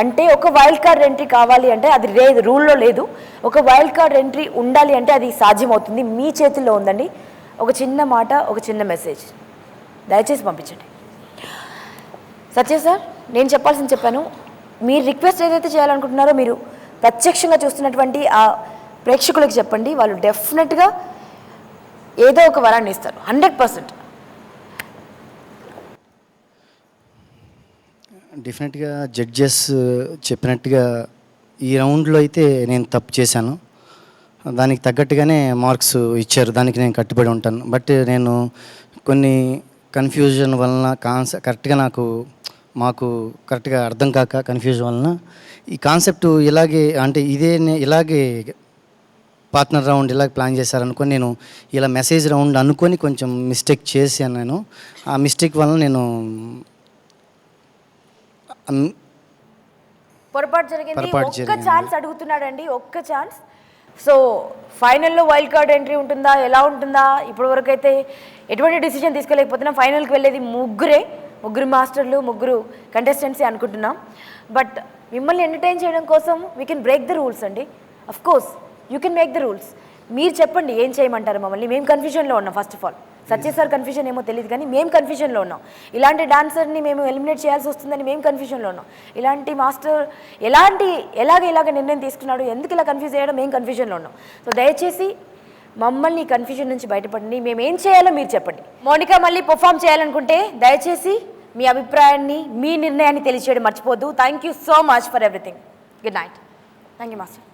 Speaker 3: అంటే, ఒక వైల్డ్ కార్డ్ ఎంట్రీ కావాలి అంటే అది రూల్లో లేదు. ఒక వైల్డ్ కార్డ్ ఎంట్రీ ఉండాలి అంటే అది సాధ్యమవుతుంది, మీ చేతుల్లో ఉందండి. ఒక చిన్న మాట, ఒక చిన్న మెసేజ్ దయచేసి పంపించండి. సత్య సార్, నేను చెప్పాల్సింది చెప్పాను. మీరు రిక్వెస్ట్ ఏదైతే చేయాలనుకుంటున్నారో మీరు ప్రత్యక్షంగా చూస్తున్నటువంటి ఆ ప్రేక్షకులకు చెప్పండి. వాళ్ళు డెఫినెట్గా ఏదో ఒక వరాన్ని ఇస్తారు 100%.
Speaker 16: డెఫినెట్గా జడ్జెస్ చెప్పినట్టుగా ఈ రౌండ్లో అయితే నేను తప్పు చేశాను, దానికి తగ్గట్టుగానే మార్క్స్ ఇచ్చారు, దానికి నేను కట్టుబడి ఉంటాను. బట్ నేను కొన్ని కన్ఫ్యూజన్ వలన కరెక్ట్గా మాకు కరెక్ట్గా అర్థం కాక కన్ఫ్యూజన్ వలన ఈ కాన్సెప్ట్ ఇలాగే అంటే ఇలాగే పార్ట్నర్ రౌండ్ ఇలా ప్లాన్ చేశారనుకొని నేను ఇలా మెసేజ్ రౌండ్ అనుకొని కొంచెం మిస్టేక్ చేశాను. నేను ఆ మిస్టేక్ వలన నేను
Speaker 3: పొరపాటు జరిగింది. ఒక్క ఛాన్స్ అడుగుతున్నాడండి, ఒక్క ఛాన్స్. సో ఫైనల్లో వైల్డ్ కార్డ్ ఎంట్రీ ఉంటుందా, ఎలా ఉంటుందా? ఇప్పటి వరకు అయితే ఎటువంటి డిసిజన్ తీసుకోలేకపోతున్నాం. ఫైనల్కి వెళ్ళేది ముగ్గురు మాస్టర్లు, ముగ్గురు కంటెస్టెంట్సే అనుకుంటున్నాం. బట్ మిమ్మల్ని ఎంటర్టైన్ చేయడం కోసం we can break the rules అండి. Of course you can make the rules. మీరు చెప్పండి ఏం చేయమంటారు మమ్మల్ని. మేము కన్ఫ్యూజన్లో ఉన్నాం. First of all Satya sir confusion ఏమో తెలియదు, కానీ మేము కన్ఫ్యూజన్లో ఉన్నాం. ఇలాంటి డాన్సర్ని మేము ఎలిమినేట్ చేయాల్సి వస్తుందని మేము కన్ఫ్యూజన్లో ఉన్నాం. ఇలాంటి మాస్టర్ ఎలాగ నిర్ణయం తీసుకున్నాడు, ఎందుకు ఇలా కన్ఫ్యూజ్ అయ్యాడో మేము కన్ఫ్యూజన్లో ఉన్నాం. సో దయచేసి మమ్మల్ని కన్ఫ్యూజన్ నుంచి బయటపడండి. మేము ఏం చేయాలో మీరు చెప్పండి. మోనికా మళ్ళీ పర్ఫామ్ చేయాలనుకుంటే దయచేసి మీ అభిప్రాయాన్ని, మీ నిర్ణయాన్ని తెలియచేయడం మర్చిపోద్దు. Thank you so much for everything. Good night. Thank you master.